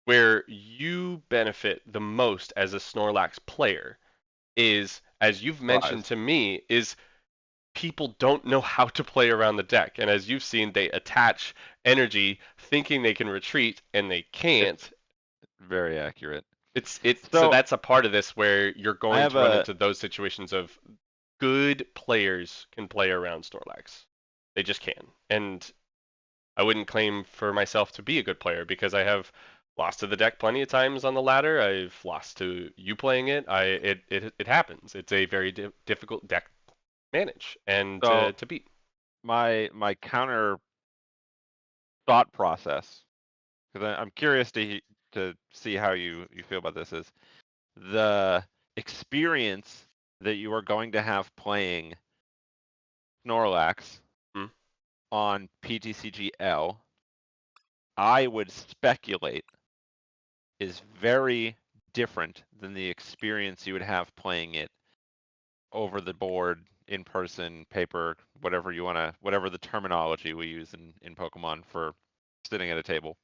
Speaker 1: Where you benefit the most as a Snorlax player is, as you've mentioned
Speaker 3: Surprise.
Speaker 1: to me, is people don't know how to play around the deck. And as you've seen, they attach energy thinking they can retreat and they
Speaker 3: It's
Speaker 1: can't.
Speaker 3: very accurate.
Speaker 1: So
Speaker 3: So
Speaker 1: that's a part of this where you're
Speaker 3: I
Speaker 1: going
Speaker 3: have
Speaker 1: to run
Speaker 3: a
Speaker 1: into those situations of good players can play around Snorlax. They just can. And I wouldn't claim for myself to be a good player because I have lost to the deck plenty of times on the ladder. I've lost to you playing it. It happens. It's a very difficult deck to manage and
Speaker 3: so
Speaker 1: to beat.
Speaker 3: my counter thought process, because I'm curious to see how you feel about this, is the experience that you are going to have playing Snorlax
Speaker 1: Hmm?
Speaker 3: on PTCGL. I would speculate is very different than the experience you would have playing it over the board, in person, paper, whatever you want to, whatever the terminology we use in Pokemon for sitting at a table.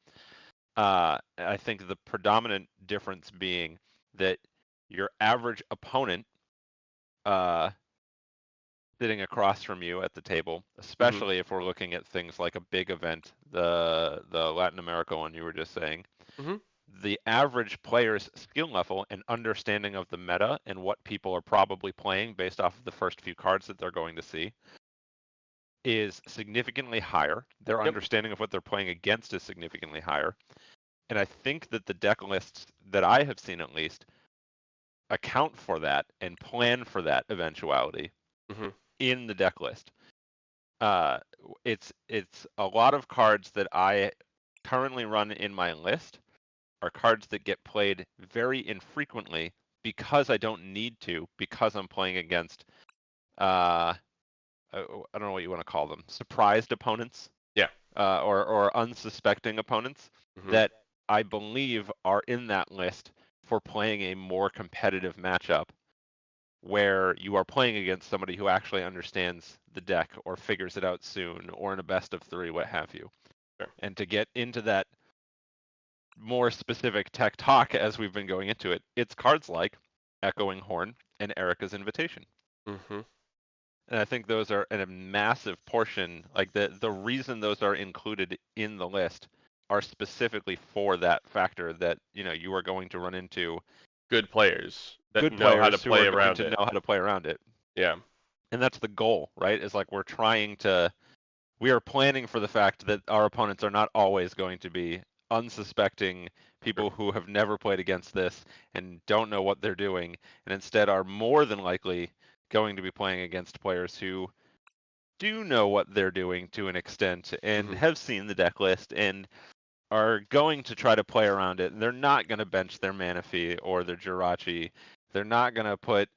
Speaker 3: I think the predominant difference being that your average opponent uh, sitting across from you at the table,
Speaker 1: Hmm.
Speaker 3: especially if we're looking at things like a big event, the Latin America one you were just saying,
Speaker 1: Hmm.
Speaker 3: the average player's skill level and understanding of the meta and what people are probably playing based off of the first few cards that they're going to see is significantly higher. Their
Speaker 1: Yep.
Speaker 3: understanding of what they're playing against is significantly higher. And I think that the deck lists that I have seen at least account for that and plan for that eventuality
Speaker 1: Hmm.
Speaker 3: in the deck list. Uh, it's a lot of cards that I currently run in my list are cards that get played very infrequently because I don't need to, because I'm playing against I don't know what you want to call them, surprised opponents,
Speaker 1: Yeah.
Speaker 3: or unsuspecting opponents
Speaker 1: Hmm.
Speaker 3: that I believe are in that list for playing a more competitive matchup where you are playing against somebody who actually understands the deck or figures it out soon or in a best of 3, what have you.
Speaker 1: Sure.
Speaker 3: And to get into that more specific tech talk as we've been going into it, it's cards like Echoing Horn and Erica's Invitation.
Speaker 1: Hmm.
Speaker 3: And I think those are a massive portion, like the reason those are included in the list are specifically for that factor that, you are going to run into
Speaker 1: Good players that
Speaker 3: good
Speaker 1: know how to
Speaker 3: players who
Speaker 1: play
Speaker 3: are going
Speaker 1: around
Speaker 3: to
Speaker 1: it.
Speaker 3: know how to play around it.
Speaker 1: Yeah.
Speaker 3: And that's the goal, right? Is like we are planning for the fact that our opponents are not always going to be unsuspecting
Speaker 1: Sure.
Speaker 3: people who have never played against this and don't know what they're doing, and instead are more than likely going to be playing against players who do know what they're doing to an extent and
Speaker 1: Hmm.
Speaker 3: have seen the deck list and are going to try to play around it. They're not going to bench their Manaphy or their Jirachi. They're not going to put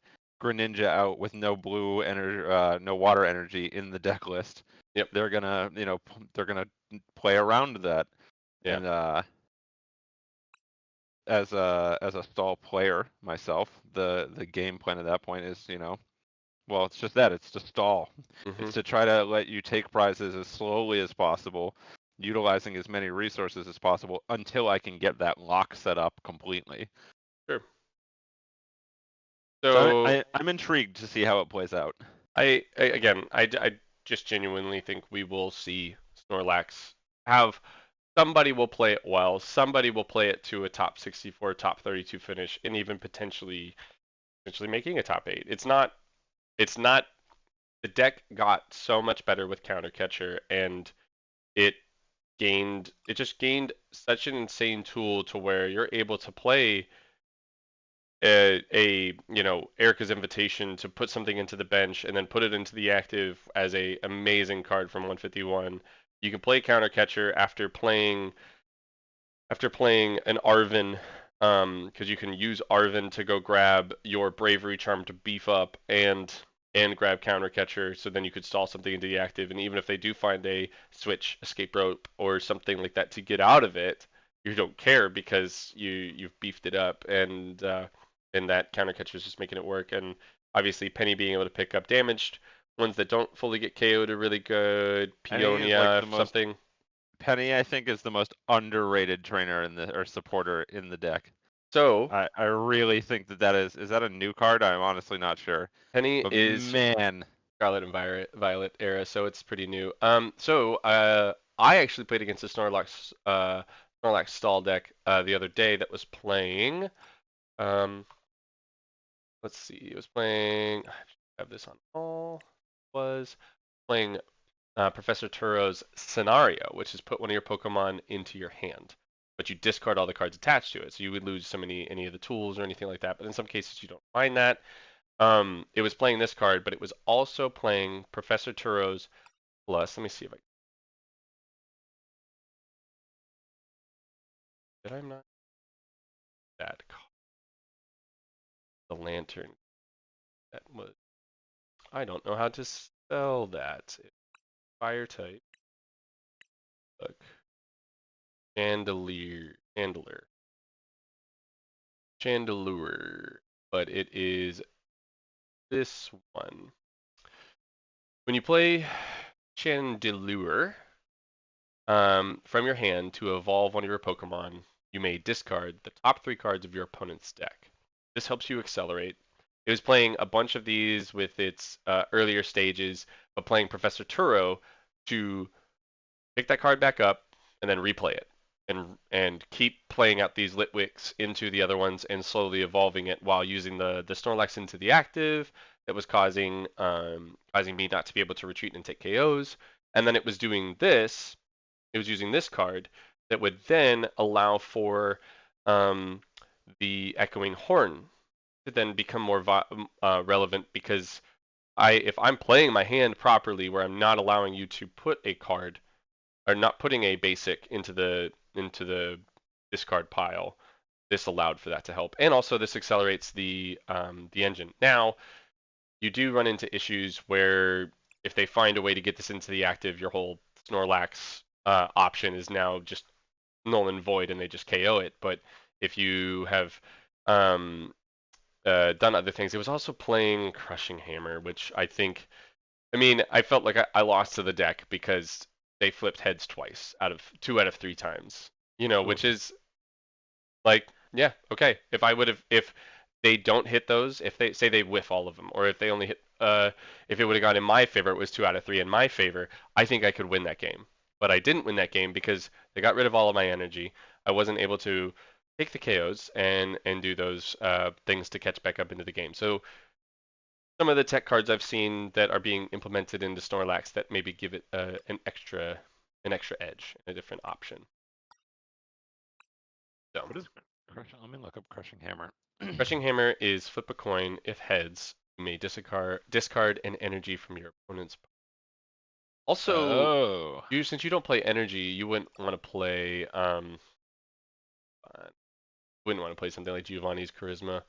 Speaker 3: Greninja out with no blue energy, no water energy in the deck list.
Speaker 1: Yep.
Speaker 3: They're gonna, they're gonna play around that.
Speaker 1: Yeah.
Speaker 3: And as a stall player myself, the game plan at that point is, well, it's just that. It's to stall.
Speaker 1: Hmm.
Speaker 3: It's to try to let you take prizes as slowly as possible, utilizing as many resources as possible until I can get that lock set up completely.
Speaker 1: Sure.
Speaker 3: So
Speaker 1: So
Speaker 3: I'm intrigued to see how it plays out.
Speaker 1: again, I just genuinely think we will see Snorlax have somebody will play it well, somebody will play it to a top 64, top 32 finish, and even potentially making a top 8. It's not the deck got so much better with counter catcher, and it it just gained such an insane tool to where you're able to play Erica's invitation to put something into the bench and then put it into the active as a amazing card from 151. You can play counter catcher after playing an Arven, because you can use Arven to go grab your Bravery Charm to beef up and grab counter catcher, so then you could stall something into the active, and even if they do find a switch, escape rope, or something like that to get out of it, you don't care because you've beefed it up, and that counter catcher is just making it work. And obviously Penny being able to pick up damaged ones that don't fully get KO'd are really good. Peonia, something.
Speaker 3: Penny, I think, is the most underrated trainer or supporter in the deck.
Speaker 1: So
Speaker 3: I really think that is that a new card? I'm honestly not sure.
Speaker 1: Penny
Speaker 3: But
Speaker 1: is
Speaker 3: man,
Speaker 1: Scarlet and Violet era, so it's pretty new. I actually played against a Snorlax stall deck the other day that was playing. Let's see, it was playing. I have this on all. Was playing Professor Turo's Scenario, which is put one of your Pokemon into your hand, but you discard all the cards attached to it. So you would lose any of the tools or anything like that. But in some cases, you don't mind that. It was playing this card, but it was also playing Professor Turo's plus. Let me see if I did. I not that card. The lantern. That was. I don't know how to spell that. Fire type. Look. Chandelure. But it is this one. When you play Chandelure from your hand to evolve one of your Pokemon, you may discard the top 3 cards of your opponent's deck. This helps you accelerate. It was playing a bunch of these with its earlier stages, but playing Professor Turo to pick that card back up and then replay it, and keep playing out these Litwicks into the other ones and slowly evolving it while using the Snorlax into the active that was causing me not to be able to retreat and take KOs. And then it was doing this. It was using this card that would then allow for the Echoing Horn to then become more relevant, because if I'm playing my hand properly, where I'm not allowing you to put a card or not putting a basic into the discard pile, this allowed for that to help. And also this accelerates the engine. Now, you do run into issues where if they find a way to get this into the active, your whole Snorlax option is now just null and void, and they just KO it. But if you have done other things, it was also playing Crushing Hammer, which I felt like I lost to the deck because they flipped heads twice out of 2 out of 3 times. Which is like, yeah, okay. If they don't hit those, if they say they whiff all of them, or if they only hit, if it would have gone in my favor, it was 2 out of 3 in my favor, I think I could win that game. But I didn't win that game because they got rid of all of my energy. I wasn't able to take the KOs and do those things to catch back up into the game. So some of the tech cards I've seen that are being implemented into Snorlax that maybe give it an extra edge, a different option. So,
Speaker 3: what is crushing? Let me look up Crushing Hammer.
Speaker 1: Crushing Hammer is flip a coin. If heads, you may discard an energy from your opponent's. Also, since you don't play energy, you wouldn't want to play something like Giovanni's Charisma,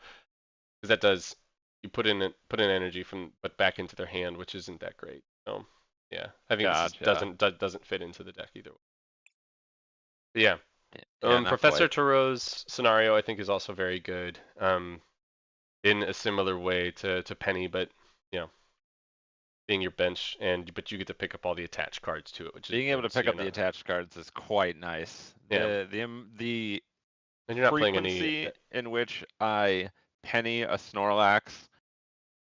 Speaker 1: because that does, you put in energy but back into their hand, which isn't that great. So yeah, I think this doesn't fit into the deck either way. But yeah. Professor Turo's Scenario, I think, is also very good. In a similar way to Penny, but being your bench, but you get to pick up all the attached cards to it, which
Speaker 3: being able to pick up the attached cards is quite nice.
Speaker 1: Yeah.
Speaker 3: The
Speaker 1: and you're not
Speaker 3: frequency in which I penny a Snorlax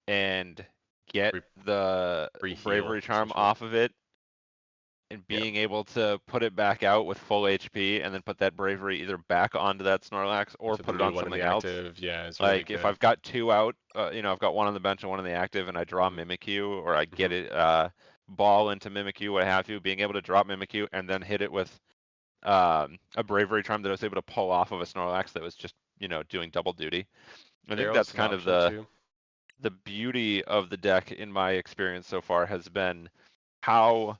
Speaker 3: and get the Bravery Charm off of it and
Speaker 1: Yeah.
Speaker 3: being able to put it back out with full HP and then put that bravery either back onto that Snorlax or
Speaker 1: To the
Speaker 3: put it
Speaker 1: new
Speaker 3: on
Speaker 1: one in the
Speaker 3: something else.
Speaker 1: active, yeah, is really
Speaker 3: Like if
Speaker 1: good.
Speaker 3: I've got two out, I've got one on the bench and one on the active, and I draw
Speaker 1: Mhm.
Speaker 3: Mimikyu or I get
Speaker 1: Mhm.
Speaker 3: it ball into Mimikyu, what have you, being able to drop Mimikyu and then hit it with a bravery charm that I was able to pull off of a Snorlax that was just doing double duty. I think that's
Speaker 1: Arrow's an
Speaker 3: kind of
Speaker 1: option too.
Speaker 3: the beauty of the deck in my experience so far has been how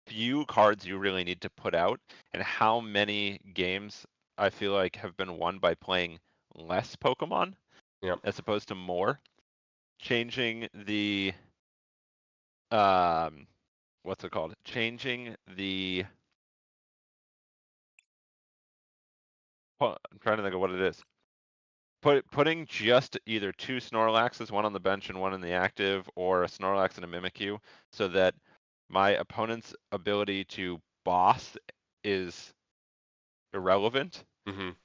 Speaker 3: few cards you really need to put out and how many games I feel like have been won by playing less Pokemon
Speaker 1: Yep.
Speaker 3: as opposed to more. Changing the um what's it called? Changing the I'm trying to think of what it is. Putting just either two Snorlaxes, one on the bench and one in the active, or a Snorlax and a Mimikyu, so that my opponent's ability to boss is irrelevant.
Speaker 1: Mhm.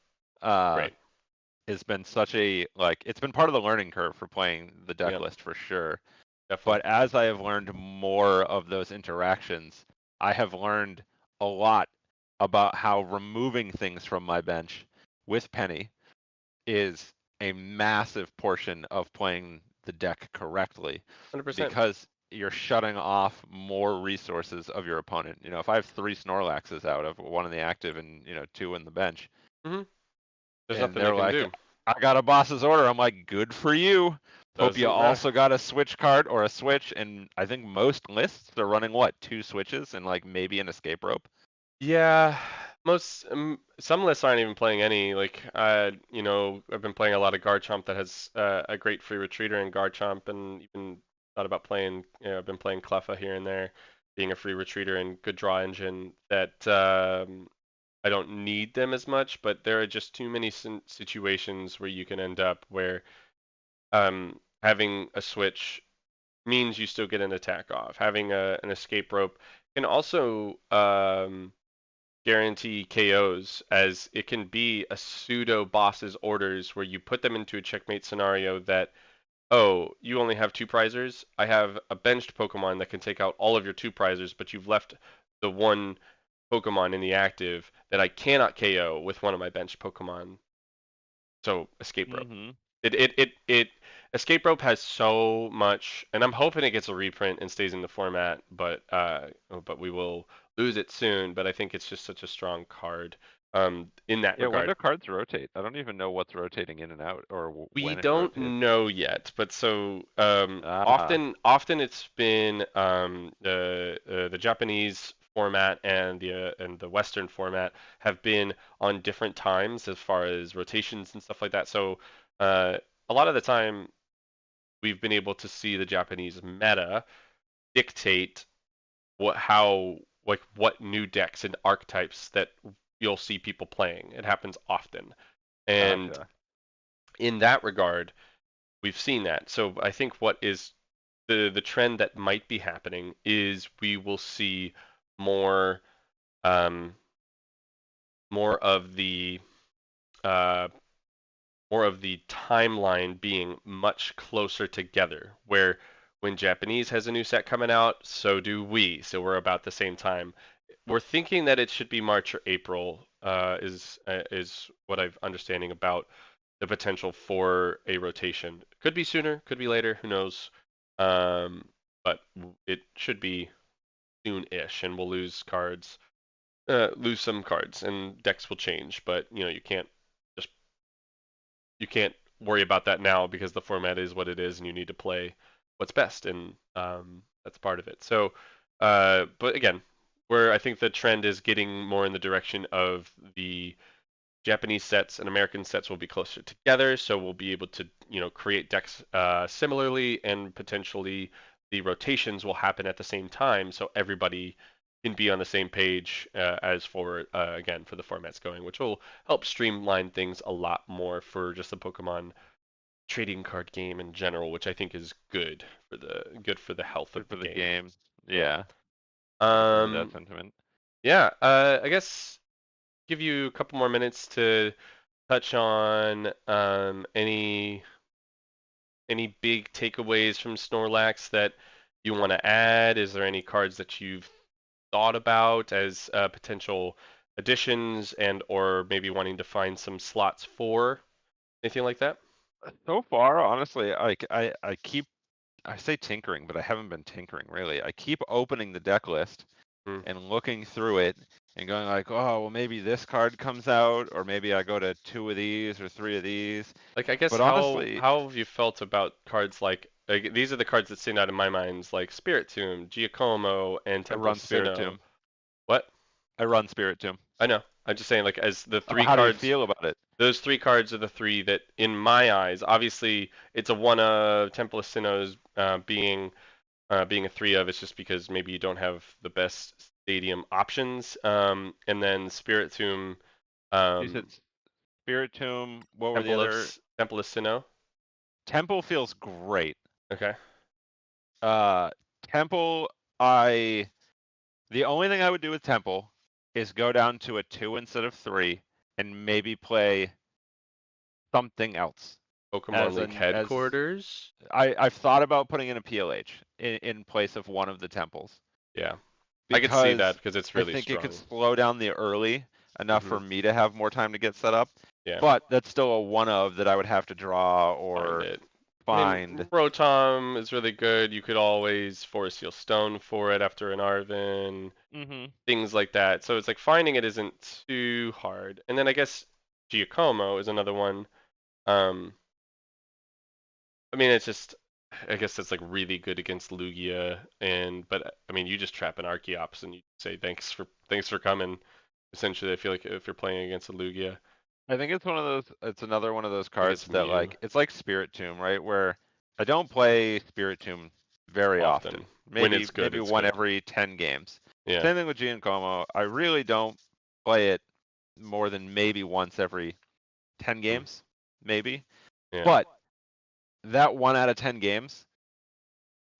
Speaker 3: Uh,
Speaker 1: Right.
Speaker 3: has been such a it's been part of the learning curve for playing the deck
Speaker 1: Yep.
Speaker 3: list for sure.
Speaker 1: Definitely.
Speaker 3: But as I have learned more of those interactions, I have learned a lot about how removing things from my bench with Penny is a massive portion of playing the deck correctly
Speaker 1: 100%.
Speaker 3: because you're shutting off more resources of your opponent. If I have three Snorlaxes out of one in the active and two in the bench,
Speaker 1: Mhm. There's
Speaker 3: and
Speaker 1: nothing they
Speaker 3: they're
Speaker 1: can
Speaker 3: like,
Speaker 1: do.
Speaker 3: I got a boss's order. I'm like, good for you. Hope you
Speaker 1: Doesn't matter.
Speaker 3: also got a switch card or a switch. And I think most lists are running what, two switches and like maybe an escape rope.
Speaker 1: Yeah, some lists aren't even playing any. Like I've been playing a lot of Garchomp that has a great free retreater in Garchomp, and even thought about playing. I've been playing Cleffa here and there, being a free retreater and good draw engine. That I don't need them as much, but there are just too many situations where you can end up where having a switch means you still get an attack off. Having an escape rope can also guarantee KOs, as it can be a pseudo boss's orders where you put them into a checkmate scenario that, oh, you only have two prizers. I have a benched Pokemon that can take out all of your two prizers, but you've left the one Pokemon in the active that I cannot KO with one of my benched Pokemon. So escape rope.
Speaker 3: Mm-hmm.
Speaker 1: It escape rope has so much, and I'm hoping it gets a reprint and stays in the format, but we will lose it soon. But I think it's just such a strong card in that
Speaker 3: Yeah, when
Speaker 1: regard.
Speaker 3: do cards rotate? I don't even know what's rotating in and out or
Speaker 1: We
Speaker 3: when it
Speaker 1: don't
Speaker 3: rotates.
Speaker 1: know yet, but so
Speaker 3: Ah,
Speaker 1: often it's been the Japanese format and the Western format have been on different times as far as rotations and stuff like that. So uh, a lot of the time we've been able to see the Japanese meta dictate what new decks and archetypes that you'll see people playing. It happens often, and
Speaker 3: gotcha.
Speaker 1: in that regard we've seen that. So I think what is the trend that might be happening is we will see more um, more of the uh, more of the timeline being much closer together. Where when Japanese has a new set coming out, so do we. So we're about the same time. We're thinking that it should be March or April. Is what I've understanding about the potential for a rotation. Could be sooner, could be later, who knows? Um, but it should be soon-ish, and we'll lose some cards, and decks will change. But just you can't worry about that now because the format is what it is, and you need to play what's best, and that's part of it. So, but again, where I think the trend is getting more in the direction of the Japanese sets and American sets will be closer together, so we'll be able to, create decks similarly, and potentially the rotations will happen at the same time, so everybody can be on the same page as for again for the formats going, which will help streamline things a lot more for just the Pokemon trading card game in general, which I think is good for the health of
Speaker 3: Good
Speaker 1: the
Speaker 3: for the
Speaker 1: game.
Speaker 3: game.
Speaker 1: Yeah.
Speaker 3: Yeah, I agree with that
Speaker 1: Um.
Speaker 3: sentiment.
Speaker 1: Yeah. I guess give you a couple more minutes to touch on any big takeaways from Snorlax that you want to add? Is there any cards that you've thought about as potential additions and or maybe wanting to find some slots for? Anything like that?
Speaker 3: So far, honestly, I keep I say tinkering, but I haven't been tinkering really. I keep opening the deck list
Speaker 1: Hmm.
Speaker 3: and looking through it and going like, oh, well, maybe this card comes out, or maybe I go to 2 of these or 3 of these.
Speaker 1: Like I guess
Speaker 3: But
Speaker 1: how
Speaker 3: honestly,
Speaker 1: how have you felt about cards like these are the cards that stand out in my mind, like Spirit Tomb, Giacomo, and
Speaker 3: I
Speaker 1: Temple of
Speaker 3: run Spirit
Speaker 1: Sinnoh.
Speaker 3: Tomb.
Speaker 1: What?
Speaker 3: I run Spirit Tomb.
Speaker 1: I know. I'm just saying, like as the three
Speaker 3: How do you
Speaker 1: cards,
Speaker 3: feel about it?
Speaker 1: those three cards are the three that, in my eyes, obviously it's a one of Temple of Sinnoh's being a three of. It's just because maybe you don't have the best stadium options. And then Spirit Tomb,
Speaker 3: You said
Speaker 1: um,
Speaker 3: Spirit Tomb. What were the other?
Speaker 1: Temple of Sinnoh.
Speaker 3: Temple feels great.
Speaker 1: Okay.
Speaker 3: Uh, Temple, I the only thing I would do with Temple is go down to a 2 instead of 3 and maybe play something else.
Speaker 1: Pokemon
Speaker 3: As
Speaker 1: League
Speaker 3: an as
Speaker 1: headquarters.
Speaker 3: I've thought about putting in a PLH in place of one of the temples
Speaker 1: Yeah, I could see that
Speaker 3: because
Speaker 1: because it's
Speaker 3: I
Speaker 1: really
Speaker 3: think it could
Speaker 1: strong.
Speaker 3: slow down the early enough
Speaker 1: Hmm.
Speaker 3: for me to have more time to get set up.
Speaker 1: Yeah,
Speaker 3: But that's still a one of that I would have to draw
Speaker 1: find
Speaker 3: or
Speaker 1: it. I mean,
Speaker 3: find.
Speaker 1: Rotom is really good. You could always Forest Seal Stone for it after an Arven,
Speaker 3: Hmm.
Speaker 1: things like that. So it's like finding it isn't too hard. And then I guess Giacomo is another one. Um, I mean, it's just, I guess it's like really good against Lugia, and but I mean, you just trap an Archeops and you say thanks for coming. Essentially, I feel like if you're playing against a Lugia,
Speaker 3: I think it's one of those. It's another one of those cards
Speaker 1: against a
Speaker 3: that
Speaker 1: Mew,
Speaker 3: like it's like Spirit Tomb, right? Where I don't play Spirit Tomb very often.
Speaker 1: often when
Speaker 3: Maybe
Speaker 1: it's good,
Speaker 3: maybe
Speaker 1: it's
Speaker 3: one
Speaker 1: good.
Speaker 3: every 10 games.
Speaker 1: Yeah.
Speaker 3: Same thing with Giancomo. I really don't play it more than maybe once every 10
Speaker 1: Mm.
Speaker 3: games, maybe.
Speaker 1: Yeah.
Speaker 3: But that 1 out of 10 games,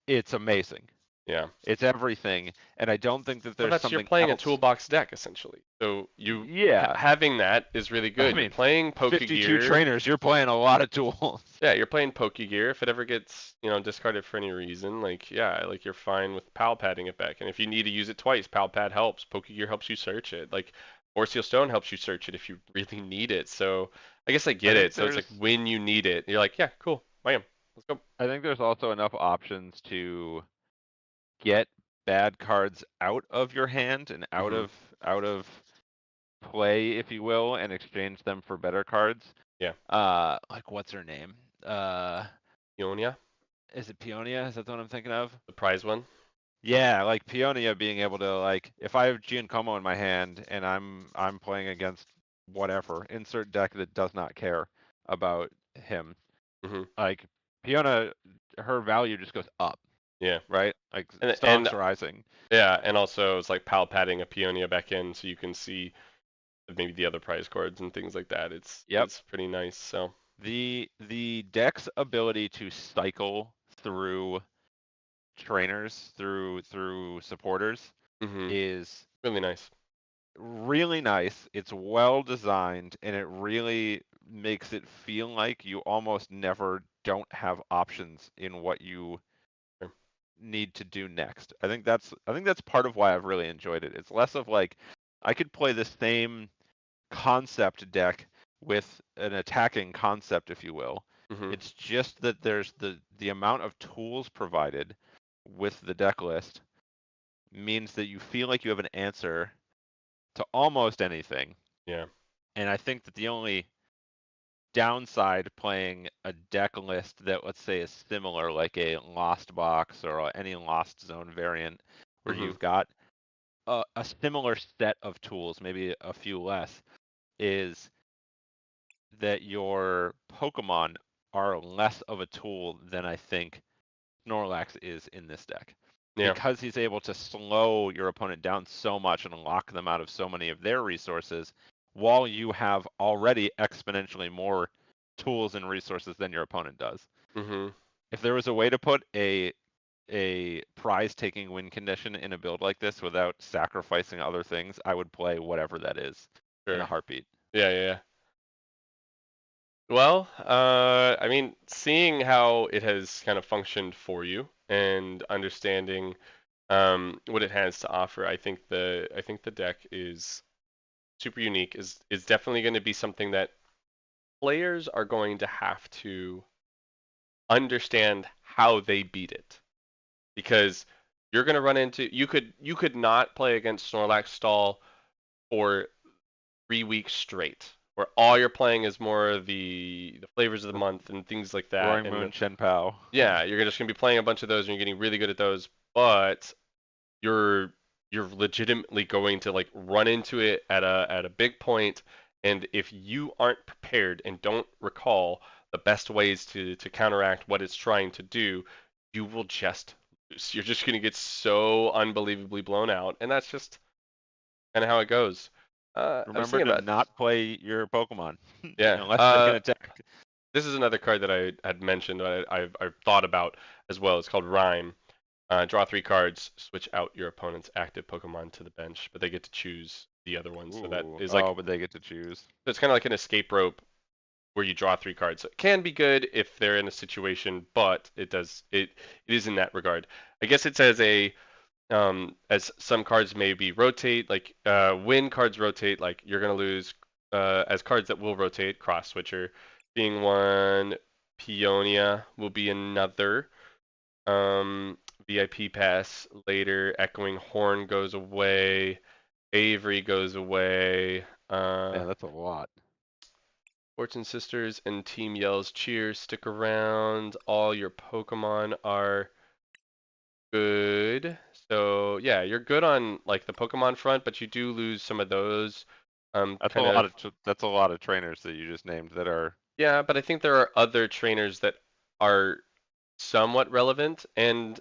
Speaker 3: it's amazing.
Speaker 1: Yeah.
Speaker 3: It's everything, and I don't think that
Speaker 1: Well,
Speaker 3: there's
Speaker 1: that's you're
Speaker 3: something
Speaker 1: playing a
Speaker 3: else.
Speaker 1: toolbox deck essentially. So you
Speaker 3: Yeah,
Speaker 1: having that is really
Speaker 3: I
Speaker 1: good. You're
Speaker 3: mean,
Speaker 1: playing
Speaker 3: 52
Speaker 1: Pokegear.
Speaker 3: trainers, you're playing a lot of tools.
Speaker 1: Yeah, you're playing Pokegear. If it ever gets, discarded for any reason, like yeah, like you're fine with pal padding it back. And if you need to use it twice, pal pad helps. Pokegear helps you search it. Like Orseal Stone helps you search it if you really need it. So I guess I
Speaker 3: I
Speaker 1: get
Speaker 3: think
Speaker 1: it. So it's like
Speaker 3: there's
Speaker 1: when you need it, you're like, yeah, cool, bam, let's go.
Speaker 3: I think there's also enough options to get bad cards out of your hand and
Speaker 1: Mhm.
Speaker 3: out of play, if you will, and exchange them for better cards.
Speaker 1: Yeah.
Speaker 3: Like what's her name? Uh,
Speaker 1: Ionia,
Speaker 3: is it Peonia? Is that the one I'm thinking of?
Speaker 1: the prize one.
Speaker 3: Yeah, like Peonia being able to like if I have Giancomo in my hand and I'm playing against whatever, insert deck that does not care about him.
Speaker 1: Mhm.
Speaker 3: Like Peona, her value just goes up,
Speaker 1: Yeah.
Speaker 3: right? Like
Speaker 1: And
Speaker 3: stocks rising.
Speaker 1: yeah, and also it's like pal padding a Peonia back in so you can see maybe the other prize cards and things like that. It's
Speaker 3: Yep.
Speaker 1: it's pretty nice. So
Speaker 3: The deck's ability to cycle through trainers, through supporters
Speaker 1: mhm,
Speaker 3: is
Speaker 1: really nice.
Speaker 3: really nice. It's well designed and it really makes it feel like you almost never don't have options in what you
Speaker 1: Sure.
Speaker 3: need to do next. I think that's part of why I've really enjoyed it. It's less of like I could play the same concept deck with an attacking concept, if you will.
Speaker 1: Mhm.
Speaker 3: It's just that there's the amount of tools provided with the deck list means that you feel like you have an answer to almost anything.
Speaker 1: Yeah.
Speaker 3: And I think that the only downside playing a deck list that let's say is similar, like a Lost Box or any Lost Zone variant, where
Speaker 1: Mhm.
Speaker 3: you've got a similar set of tools, maybe a few less, is that your Pokemon are less of a tool than I think Snorlax is in this deck.
Speaker 1: Yeah.
Speaker 3: Because he's able to slow your opponent down so much and lock them out of so many of their resources, while you have already exponentially more tools and resources than your opponent does.
Speaker 1: Mhm.
Speaker 3: If there was a way to put a prize taking win condition in a build like this without sacrificing other things, I would play whatever that is in a
Speaker 1: Sure.
Speaker 3: heartbeat.
Speaker 1: Yeah, yeah, yeah. Well, I mean, seeing how it has kind of functioned for you and understanding what it has to offer. I think the deck is super unique. Is definitely going to be something that players are going to have to understand how they beat it, because you're going to run into you could not play against Snorlax Stall for 3 weeks straight, where all you're playing is more of the flavors of the month and things like that.
Speaker 3: Roaring
Speaker 1: And
Speaker 3: Moon, Shen Pao.
Speaker 1: yeah, you're just gonna be playing a bunch of those and you're getting really good at those, but you're you're legitimately going to like run into it at a big point, and if you aren't prepared and don't recall the best ways to counteract what it's trying to do, you will just lose. You're just gonna get so unbelievably blown out, and that's just kind of how it goes. I was
Speaker 3: Remember
Speaker 1: thinking
Speaker 3: to
Speaker 1: about
Speaker 3: not play your Pokemon
Speaker 1: yeah.
Speaker 3: unless they can attack.
Speaker 1: This is another card that I had mentioned that I've thought about as well. It's called Rhyme. Draw 3 cards, switch out your opponent's active Pokemon to the bench, but they get to choose the other one. So that
Speaker 3: Ooh,
Speaker 1: is like,
Speaker 3: oh, but they get to choose.
Speaker 1: so it's kind of like an escape rope where you draw 3 cards. So it can be good if they're in a situation, but it is in that regard. I guess it's as some cards maybe rotate, like when cards rotate, like you're gonna lose as cards that will rotate. Cross Switcher being one, Peonia will be another. Um, VIP Pass later, Echoing Horn goes away, Avery goes away.
Speaker 3: Yeah, that's a lot.
Speaker 1: Fortune Sisters and Team Yell's Cheers stick around. All your Pokemon are good. So yeah, you're good on like the Pokemon front, but you do lose some of those.
Speaker 3: That's a
Speaker 1: Kind
Speaker 3: lot
Speaker 1: of
Speaker 3: of that's a lot of trainers that you just named that are.
Speaker 1: yeah, but I think there are other trainers that are somewhat relevant. And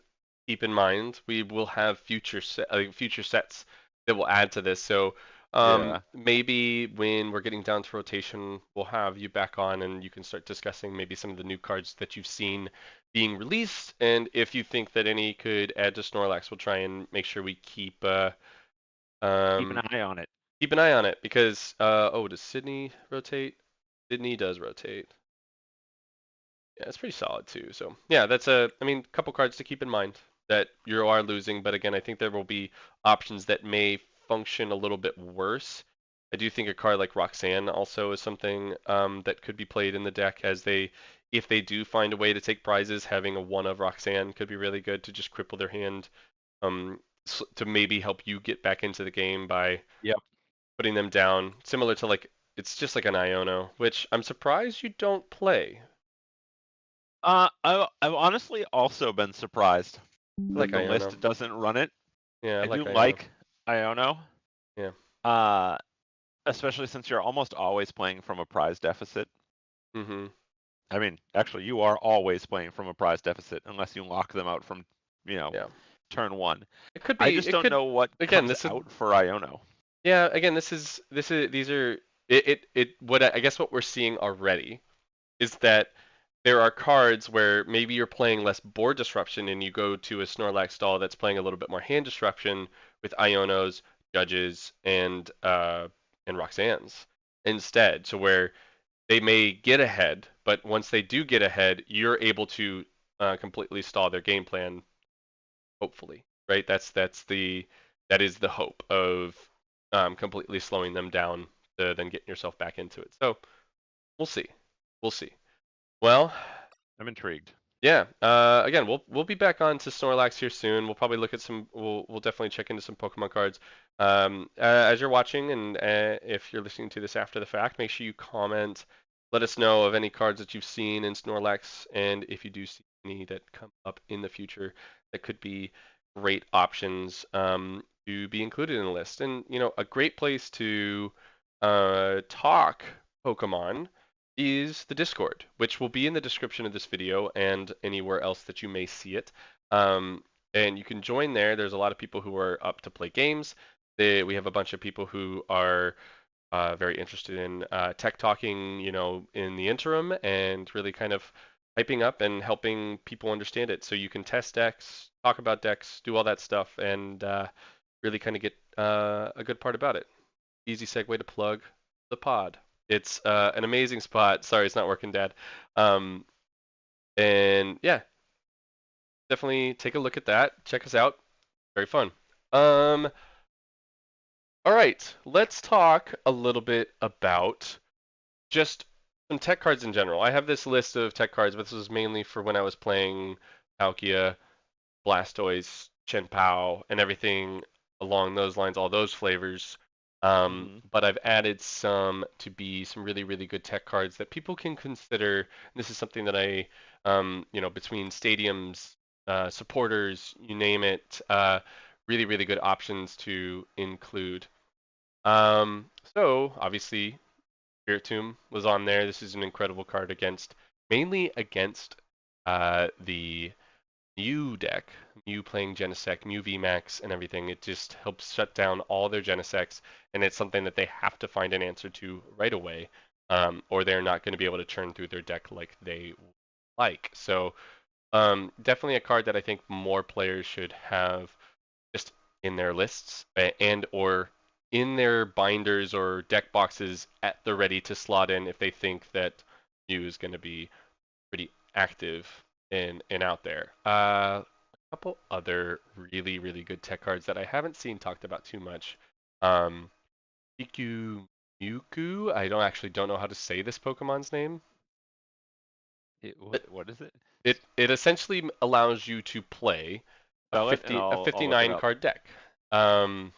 Speaker 1: keep in mind, we will have future sets that will add to this. So
Speaker 3: Yeah.
Speaker 1: maybe when we're getting down to rotation, we'll have you back on and you can start discussing maybe some of the new cards that you've seen being released. And if you think that any could add to Snorlax, we'll try and make sure we
Speaker 3: Keep an
Speaker 1: um,
Speaker 3: eye on it.
Speaker 1: keep an eye on it because oh, does Sydney rotate? Sydney does rotate. Yeah, it's pretty solid too. So yeah, that's I mean, a couple cards to keep in mind that you are losing. But again, I think there will be options that may function a little bit worse. I do think a card like Roxanne also is something that could be played in the deck as if they do find a way to take prizes, having a one of Roxanne could be really good to just cripple their hand, um, to maybe help you get back into the game by
Speaker 3: Yep.
Speaker 1: putting them down, similar to like it's just like an Iono, which I'm surprised you don't play.
Speaker 3: I've honestly also been surprised
Speaker 1: I
Speaker 3: that
Speaker 1: like
Speaker 3: the
Speaker 1: Iono.
Speaker 3: list doesn't run it.
Speaker 1: Yeah, I
Speaker 3: I do
Speaker 1: like Iono.
Speaker 3: like Iono,
Speaker 1: Yeah.
Speaker 3: uh, especially since you're almost always playing from a prize deficit.
Speaker 1: Mhm.
Speaker 3: I mean, actually, you are always playing from a prize deficit unless you lock them out from, you know,
Speaker 1: Yeah.
Speaker 3: turn one.
Speaker 1: It could
Speaker 3: I
Speaker 1: be.
Speaker 3: just
Speaker 1: It
Speaker 3: don't
Speaker 1: could.
Speaker 3: know what
Speaker 1: Again,
Speaker 3: comes
Speaker 1: this is.
Speaker 3: out for Iono.
Speaker 1: Yeah. Again, this is. These are. It. What I guess what we're seeing already is that there are cards where maybe you're playing less board disruption and you go to a Snorlax stall that's playing a little bit more hand disruption with Ionos, Judges, and Roxanne's instead. So where they may get ahead, but once they do get ahead, you're able to completely stall their game plan. Hopefully, right? That is the hope of completely slowing them down to then getting yourself back into it. So we'll see. We'll see. Well,
Speaker 3: I'm intrigued.
Speaker 1: yeah. Again, we'll be back on to Snorlax here soon. We'll probably look at some. We'll definitely check into some Pokemon cards. As you're watching, and if you're listening to this after the fact, make sure you comment. Let us know of any cards that you've seen in Snorlax, and if you do see any that come up in the future that could be great options to be included in the list. And a great place to talk Pokemon is the Discord, which will be in the description of this video and anywhere else that you may see it. And you can join there. There's a lot of people who are up to play games. We have a bunch of people who are very interested in tech talking, in the interim and really kind of hyping up and helping people understand it. So you can test decks, talk about decks, do all that stuff, and really kind of get a good part about it. Easy segue to plug the pod. It's an amazing spot. Sorry, it's not working, Dad. Um, and yeah, definitely take a look at that. Check us out. Very fun. All right, let's talk a little bit about just some tech cards in general. I have this list of tech cards, but this was mainly for when I was playing Palkia, Blastoise, Chien-Pao, and everything along those lines, all those flavors.
Speaker 3: Mm-hmm.
Speaker 1: But I've added some to be some really, really good tech cards that people can consider. This is something that between stadiums, supporters, you name it, really, really good options to include. So obviously, Spirit Tomb was on there. This is an incredible card mainly against the Mew deck, Mew playing Genesect, Mew VMAX, and everything. It just helps shut down all their Genesects, and it's something that they have to find an answer to right away, or they're not going to be able to churn through their deck like they like. So, definitely a card that I think more players should have just in their lists and or in their binders or deck boxes at the ready to slot in if they think that Mew is going to be pretty active and out there. A couple other really, really good tech cards that I haven't seen talked about too much. Um, Iku Muku. I don't know how to say this Pokemon's name. But
Speaker 3: What is it?
Speaker 1: it essentially allows you to play
Speaker 3: Spell it, and
Speaker 1: a
Speaker 3: I'll look it
Speaker 1: 59
Speaker 3: up.
Speaker 1: card deck. Um,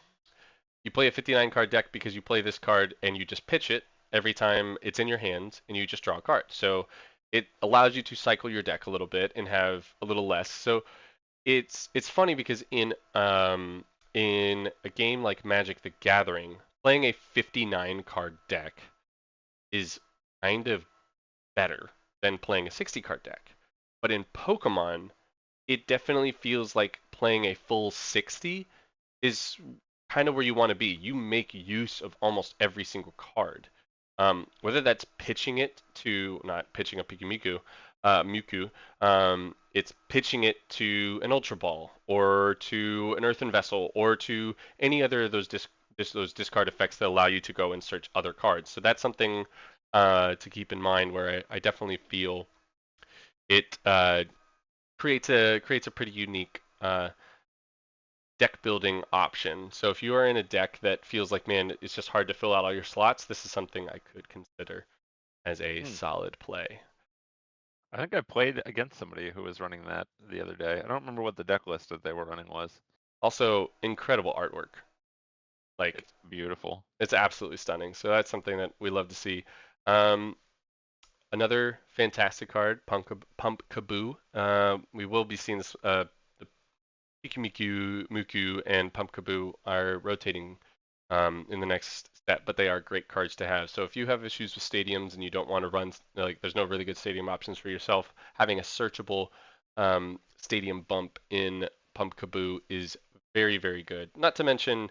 Speaker 1: you play a 59 card deck because you play this card and you just pitch it every time it's in your hand and you just draw a card. So it allows you to cycle your deck a little bit and have a little less. So it's funny because in a game like Magic the Gathering, playing a 59 card deck is kind of better than playing a 60 card deck. But in Pokemon, it definitely feels like playing a full 60 is kind of where you want to be. You make use of almost every single card. Whether that's pitching it to, not pitching a Pikimiku, Muku, it's pitching it to an Ultra Ball or to an Earthen Vessel or to any other of those discard effects that allow you to go and search other cards. So that's something to keep in mind where I definitely feel it creates a pretty unique deck building option. So if you are in a deck that feels like, man, it's just hard to fill out all your slots, this is something I could consider as a
Speaker 3: Hmm.
Speaker 1: solid play.
Speaker 3: I think I played against somebody who was running that the other day. I don't remember what the deck list that they were running was.
Speaker 1: Also, incredible artwork. Like,
Speaker 3: It's beautiful.
Speaker 1: it's absolutely stunning. So that's something that we love to see. Um, Another fantastic card, Pump Kaboo. We will be seeing this. The Pikimiku, Muku, and Pumpkaboo are rotating in the next step, but they are great cards to have. So if you have issues with stadiums and you don't want to run, like there's no really good stadium options for yourself, having a searchable stadium bump in Pumpkaboo is very, very good. Not to mention,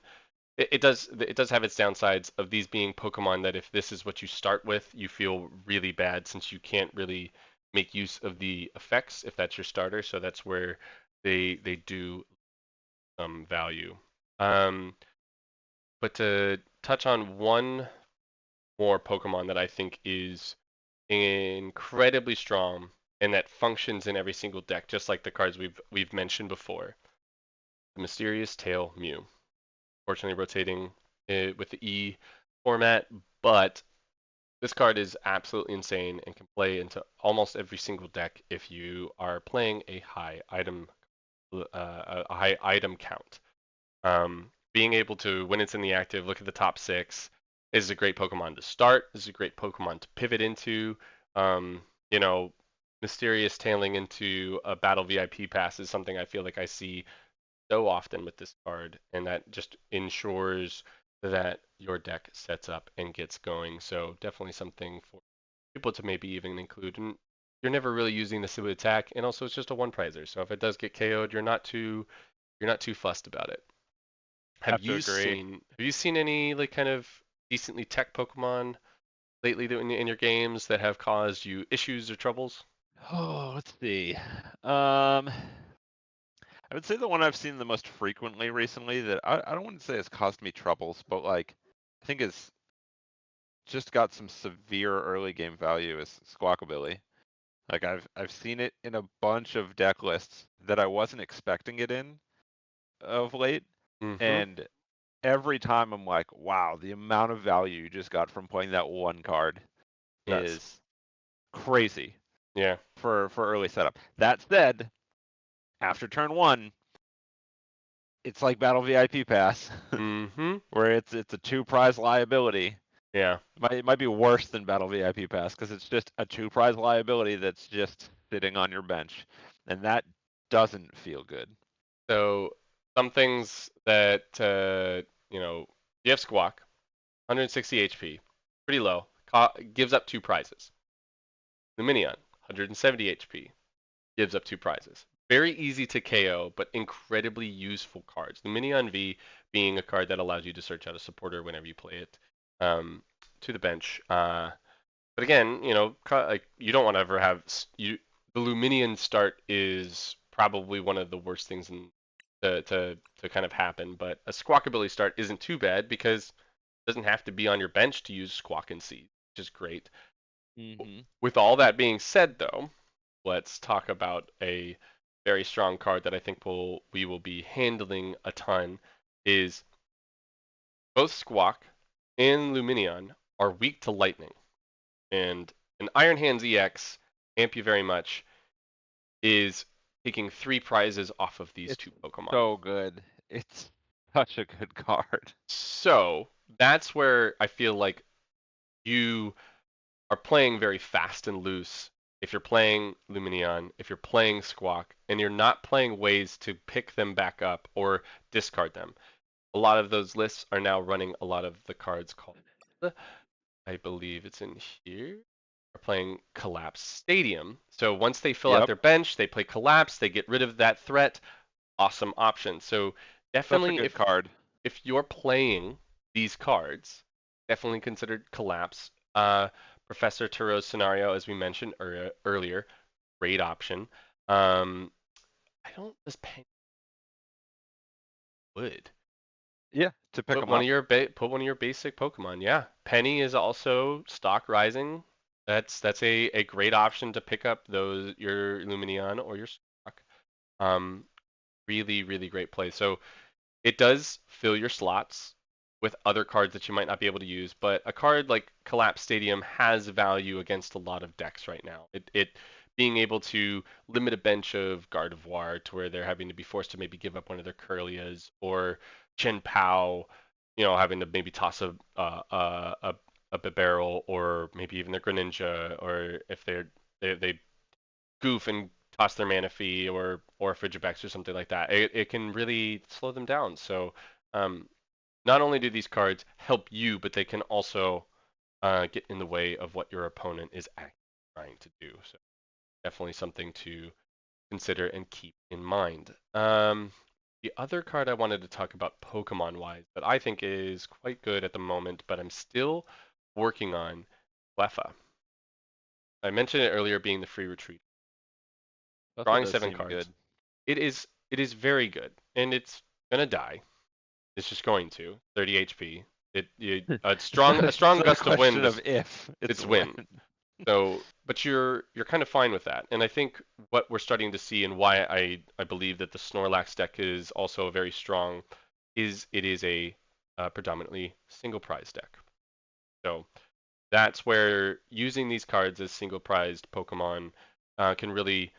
Speaker 1: it does have its downsides of these being Pokemon that if this is what you start with, you feel really bad since you can't really make use of the effects if that's your starter. So that's where they do some value. Um, but to touch on one more Pokemon that I think is incredibly strong and that functions in every single deck, just like the cards we've mentioned before, the Mysterious Tail Mew. Fortunately, rotating with the E format, but this card is absolutely insane and can play into almost every single deck if you are playing a high item count. Being able to, when it's in the active, look at the top six is a great Pokemon to start. This is a great Pokemon to pivot into. Um, you know, Mysterious tailing into a Battle VIP pass is something I feel like I see so often with this card, and that just ensures that your deck sets up and gets going. So definitely something for people to maybe even include. And you're never really using this to attack, and also it's just a one prizer. So if it does get KO'd, you're not too fussed about it.
Speaker 3: Have to agree.
Speaker 1: Have you seen any like kind of decently tech Pokemon lately in your games that have caused you issues or troubles?
Speaker 3: Oh, let's see. I would say the one I've seen the most frequently recently that I don't want to say has caused me troubles, but like I think is just got some severe early game value is Squawkabilly. Like I've seen it in a bunch of deck lists that I wasn't expecting it in, of late,
Speaker 1: Mm-hmm.
Speaker 3: and every time I'm like, wow, the amount of value you just got from playing that one card
Speaker 1: Nuts.
Speaker 3: is crazy
Speaker 1: Yeah.
Speaker 3: for early setup. That said, after turn 1, it's like Battle VIP Pass,
Speaker 1: Mm-hmm.
Speaker 3: where it's a 2 prize liability.
Speaker 1: Yeah.
Speaker 3: It might be worse than Battle VIP Pass because it's just a 2 prize liability that's just sitting on your bench, and that doesn't feel good.
Speaker 1: So some things that you have Squawk, 160 HP, pretty low, gives up 2 prizes. Luminion, 170 HP, gives up 2 prizes. Very easy to KO, but incredibly useful cards. Luminion V being a card that allows you to search out a supporter whenever you play it um, to the bench. But again, like you don't want to ever have the Luminion start is probably one of the worst things to kind of happen. But a Squawk ability start isn't too bad because it doesn't have to be on your bench to use Squawk and Seed, which is great.
Speaker 3: Mm-hmm.
Speaker 1: With all that being said, though, let's talk about a very strong card that I think we will be handling a ton. Is both Squawk and Luminion are weak to lightning, and an Iron Hands EX, amp you very much, is taking 3 prizes off of these
Speaker 3: It's
Speaker 1: two Pokemon.
Speaker 3: so good. It's such a good card.
Speaker 1: So that's where I feel like you are playing very fast and loose if you're playing Luminion, if you're playing Squawk, and you're not playing ways to pick them back up or discard them. A lot of those lists are now running a lot of the cards called, I believe it's in here, are playing Collapse Stadium. So once they fill out
Speaker 3: Yep,
Speaker 1: their bench, they play Collapse, they get rid of that threat. Awesome option. So
Speaker 3: such a
Speaker 1: definitely
Speaker 3: good card.
Speaker 1: if you're playing these cards, definitely consider Collapse. Professor Turo's scenario, as we mentioned earlier, great option. I don't does Penny would
Speaker 3: Yeah, to pick
Speaker 1: put
Speaker 3: them
Speaker 1: one
Speaker 3: up.
Speaker 1: of your put one of your basic Pokemon. Yeah, Penny is also stock rising. That's a great option to pick up those your Lumineon or your stock. Um, really really great play. So it does fill your slots with other cards that you might not be able to use, but a card like Collapse Stadium has value against a lot of decks right now. It being able to limit a bench of Gardevoir to where they're having to be forced to maybe give up one of their Curlias or Chen Pao, having to maybe toss a barrel or maybe even their Greninja, or if they goof and toss their Manaphy or Frigibax or something like that. It can really slow them down. So um, not only do these cards help you, but they can also get in the way of what your opponent is actually trying to do. So definitely something to consider and keep in mind. The other card I wanted to talk about Pokemon wise that I think is quite good at the moment, but I'm still working on Cleffa. I mentioned it earlier being the free retreat.
Speaker 3: Alpha
Speaker 1: Drawing
Speaker 3: does
Speaker 1: seven
Speaker 3: seem
Speaker 1: cards.
Speaker 3: good.
Speaker 1: It is very good, and it's gonna die. It's just going to 30 HP. A strong a
Speaker 3: It's
Speaker 1: strong
Speaker 3: not a
Speaker 1: gust of wind
Speaker 3: question
Speaker 1: is
Speaker 3: of if, it's
Speaker 1: it's
Speaker 3: when.
Speaker 1: win. So, but you're kind of fine with that, and I think what we're starting to see and why I believe that the Snorlax deck is also very strong is it is a predominantly single prize deck. So that's where using these cards as single prized Pokemon can really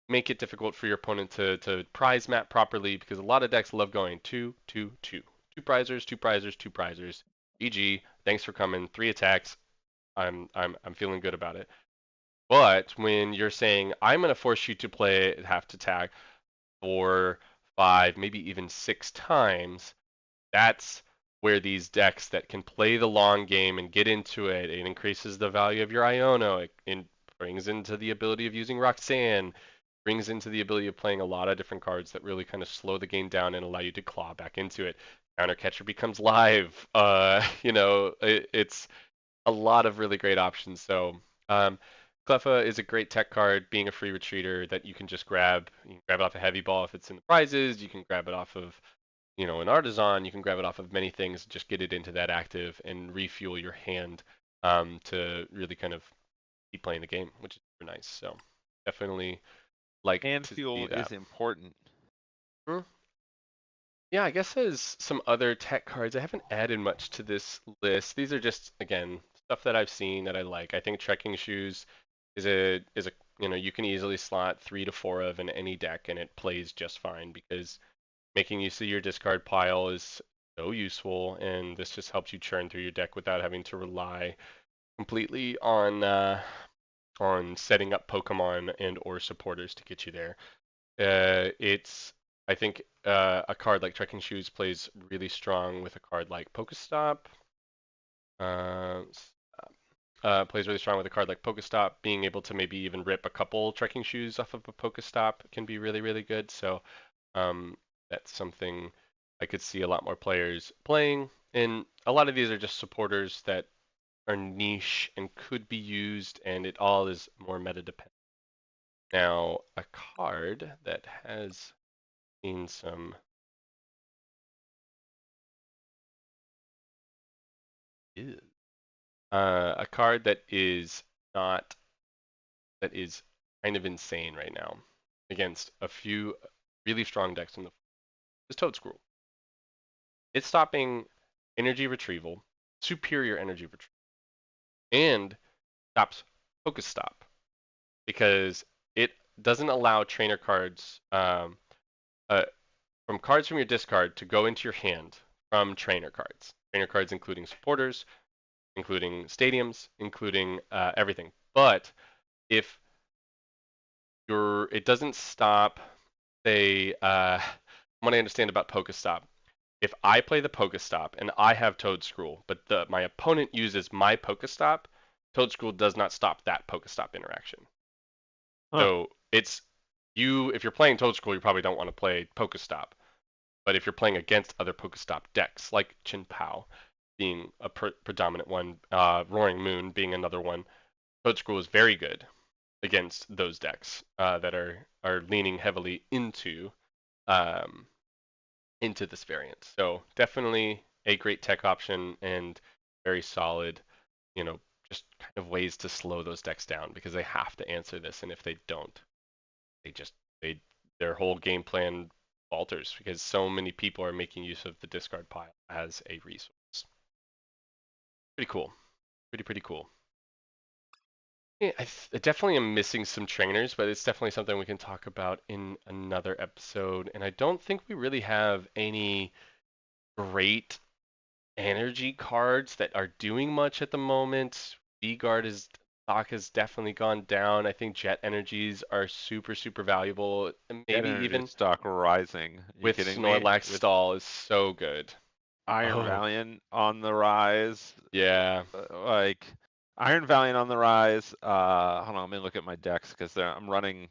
Speaker 1: make it difficult for your opponent to prize map properly because a lot of decks love going two, two, two. Two prizers, two prizers, two prizers. GG, thanks for coming. 3 attacks. I'm feeling good about it. But when you're saying I'm gonna force you to play have to attack 4, 5, maybe even 6 times, that's where these decks that can play the long game and get into it, it increases the value of your Iono. It brings into the ability of using Roxanne, brings into the ability of playing a lot of different cards that really kind of slow the game down and allow you to claw back into it. Countercatcher becomes live. It's a lot of really great options. So Cleffa is a great tech card, being a free retreater that you can just grab. You can grab it off a heavy ball if it's in the prizes. You can grab it off of an artisan. You can grab it off of many things. Just get it into that active and refuel your hand to really kind of keep playing the game, which is super nice. So definitely like
Speaker 3: Hand
Speaker 1: to see
Speaker 3: fuel
Speaker 1: that.
Speaker 3: is important.
Speaker 1: Hmm? Yeah, I guess as some other tech cards, I haven't added much to this list. These are just, again, stuff that I've seen that I like. I think trekking shoes is a you can easily slot 3 to 4 of in any deck and it plays just fine because making use of your discard pile is so useful, and this just helps you churn through your deck without having to rely completely on setting up Pokemon and or supporters to get you there. It's I think a card like Trekking Shoes plays really strong with a card like Pokestop. Uh, Plays really strong with a card like Pokestop. Being able to maybe even rip a couple Trekking Shoes off of a Pokestop can be really, really good. So um, that's something I could see a lot more players playing. And a lot of these are just supporters that are niche and could be used, and it all is more meta dependent. Now, a card that has seen some is a card that is not that is kind of insane right now against a few really strong decks in the is Toad Scroll. It's stopping energy retrieval, superior energy retrieval, and stops Focus Stop because it doesn't allow trainer cards uh, from cards from your discard to go into your hand from trainer cards. Trainer cards including supporters, including stadiums, including everything. But if it doesn't stop, say, from what I understand about Pokestop, if I play the Pokestop and I have Toedscruel, but my opponent uses my Pokestop, Toedscruel does not stop that Pokestop interaction.
Speaker 3: Huh.
Speaker 1: So it's if you're playing Toedscruel, you probably don't want to play Pokestop. But if you're playing against other Pokestop decks, like Chin Pao being a predominant one, Roaring Moon being another one, Toedscruel is very good against those decks that are leaning heavily um, into this variant. So definitely a great tech option and very solid, you know, just kind of ways to slow those decks down because they have to answer this, and if they don't, they just they their whole game plan falters because so many people are making use of the discard pile as a resource. Pretty cool. Pretty cool. Yeah, I definitely am missing some trainers, but it's definitely something we can talk about in another episode. And I don't think we really have any great energy cards that are doing much at the moment. V-Guard is stock has definitely gone down. I think Jet Energies are super valuable. And
Speaker 3: Jet
Speaker 1: maybe
Speaker 3: energy
Speaker 1: even
Speaker 3: stock rising. Are you
Speaker 1: with
Speaker 3: kidding me?
Speaker 1: Snorlax
Speaker 3: With
Speaker 1: Stall is so good.
Speaker 3: Iron
Speaker 1: Oh,
Speaker 3: Valiant on the rise.
Speaker 1: yeah.
Speaker 3: Like Iron Valiant on the rise. Hold on, let me look at my decks because I'm running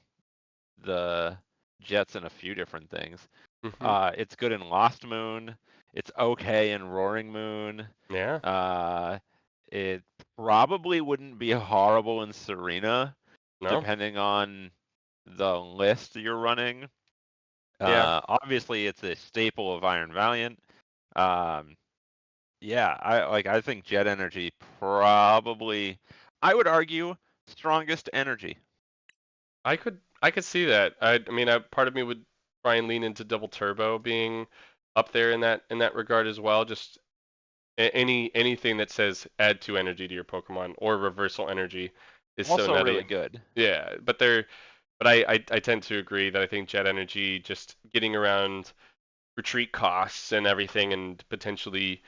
Speaker 3: the Jets in a few different things.
Speaker 1: Hmm.
Speaker 3: It's good in Lost Moon. It's okay in Roaring Moon.
Speaker 1: Yeah.
Speaker 3: Uh, it probably wouldn't be horrible in Serena,
Speaker 1: No.
Speaker 3: depending on the list you're running.
Speaker 1: Yeah.
Speaker 3: Obviously, it's a staple of Iron Valiant. Um, yeah, I think Jet Energy probably, I would argue, strongest energy.
Speaker 1: I could see that. I mean, part of me would try and lean into Double Turbo being up there in that regard as well. Just anything that says add 2 energy to your Pokemon or reversal energy is so
Speaker 3: Also
Speaker 1: nutty.
Speaker 3: really good.
Speaker 1: Yeah, but I tend to agree that I think Jet Energy just getting around retreat costs and everything and potentially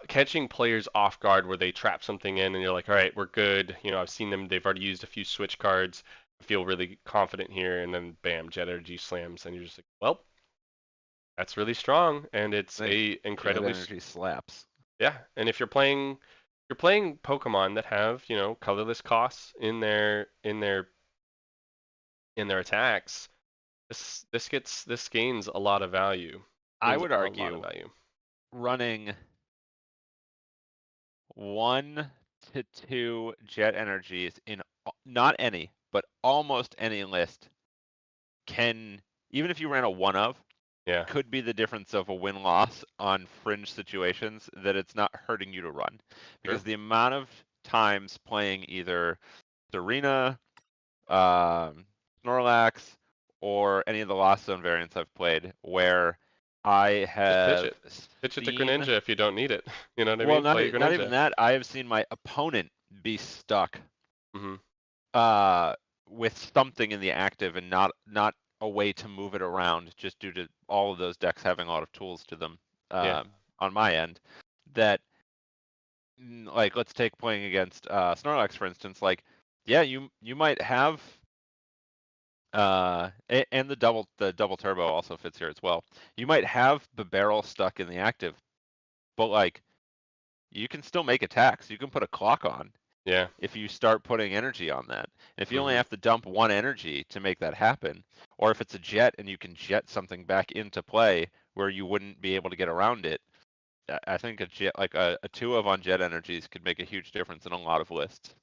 Speaker 1: catching players off guard where they trap something in and you're like, all right, we're good. I've seen them; they've already used a few switch cards. I feel really confident here, and then bam, Jet Energy slams, and you're just like, well, that's really strong, and it's
Speaker 3: I think
Speaker 1: a
Speaker 3: Jet
Speaker 1: incredibly
Speaker 3: Energy slaps.
Speaker 1: yeah. And if you're playing Pokemon that have colorless costs in their attacks, this gains a lot of value.
Speaker 3: I
Speaker 1: Gains
Speaker 3: would
Speaker 1: a lot of
Speaker 3: argue
Speaker 1: value.
Speaker 3: running 1 to 2 Jet Energies in not any, but almost any list can, even if you ran a one of,
Speaker 1: Yeah.
Speaker 3: could be the difference of a win-loss on fringe situations that it's not hurting you to run.
Speaker 1: Sure.
Speaker 3: Because the amount of times playing either Serena, Snorlax, or any of the Lost Zone variants I've played where I
Speaker 1: Just pitch
Speaker 3: have
Speaker 1: it. Pitch it to
Speaker 3: seen.
Speaker 1: Greninja if you don't need it. You know what I
Speaker 3: Well,
Speaker 1: mean? Play
Speaker 3: not even
Speaker 1: Greninja.
Speaker 3: that. I have seen my opponent be stuck
Speaker 1: Hmm.
Speaker 3: uh, with something in the active and not a way to move it around, just due to all of those decks having a lot of tools to them.
Speaker 1: Yeah.
Speaker 3: On my end, that like let's take playing against Snorlax for instance. Like, yeah, you might have and the double turbo also fits here as well. You might have the barrel stuck in the active, but like you can still make attacks. You can put a clock on
Speaker 1: Yeah.
Speaker 3: if you start putting energy on that. And if you only
Speaker 1: Hmm.
Speaker 3: have to dump one energy to make that happen, or if it's a jet and you can jet something back into play where you wouldn't be able to get around it, I think a jet like a 2 of on jet energies could make a huge difference in a lot of lists.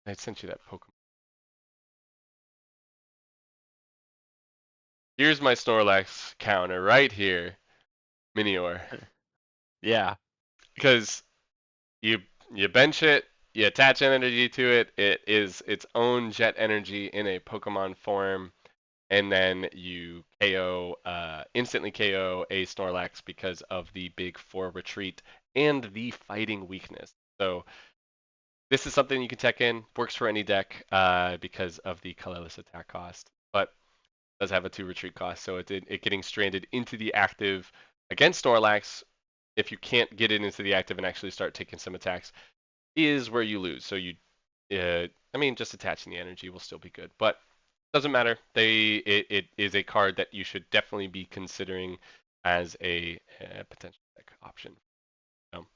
Speaker 1: I sent you that Pokemon. Here's my Snorlax counter right here, Minior.
Speaker 3: Yeah.
Speaker 1: Because you you bench it, you attach energy to it. It is its own jet energy in a Pokemon form, and then you KO, instantly KO a Snorlax because of the big 4 retreat and the fighting weakness. So this is something you can tech in. Works for any deck because of the colorless attack cost, but does have a 2 retreat cost. So it getting stranded into the active against Snorlax, if you can't get it into the active and actually start taking some attacks, is where you lose. So I mean, just attaching the energy will still be good, but doesn't matter. It is a card that you should definitely be considering as a potential deck option. So,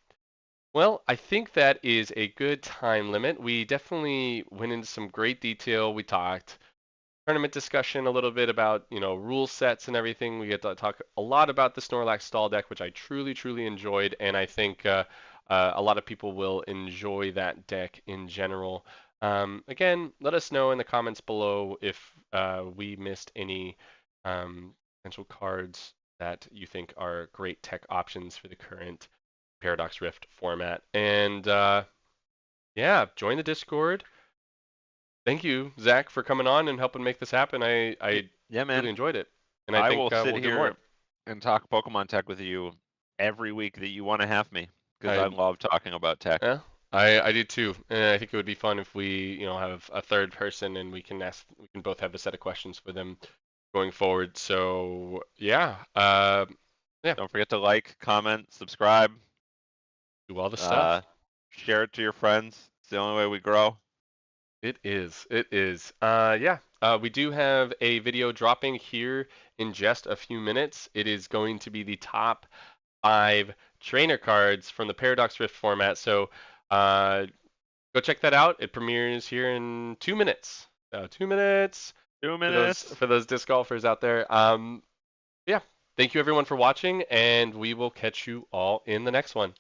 Speaker 1: well, I think that is a good time limit. We definitely went into some great detail. We talked tournament discussion a little bit about rule sets and everything. We get to talk a lot about the Snorlax stall deck, which I truly enjoyed, and I think a lot of people will enjoy that deck in general. Again, let us know in the comments below if we missed any potential cards that you think are great tech options for the current Paradox Rift format. And yeah, join the Discord. Thank you, Zach, for coming on and helping make this happen. I
Speaker 3: Yeah,
Speaker 1: really
Speaker 3: man.
Speaker 1: enjoyed it, and I
Speaker 3: I
Speaker 1: think
Speaker 3: will sit
Speaker 1: we'll do more.
Speaker 3: here and talk Pokemon tech with you every week that you want to have me, because I
Speaker 1: I
Speaker 3: love talking about tech.
Speaker 1: Yeah, I do too, and I think it would be fun if we have a third person and we can both have a set of questions for them going forward. So yeah, yeah,
Speaker 3: Don't forget to like, comment, subscribe,
Speaker 1: do all the
Speaker 3: uh,
Speaker 1: stuff.
Speaker 3: share it to your friends. It's the only way we grow.
Speaker 1: It is. It is. Yeah. We do have a video dropping here in just a few minutes. It is going to be the top 5 trainer cards from the Paradox Rift format. So go check that out. It premieres here in 2 minutes. 2 minutes
Speaker 3: 2 minutes.
Speaker 1: for those disc golfers out there. Yeah. Thank you everyone for watching, and we will catch you all in the next one.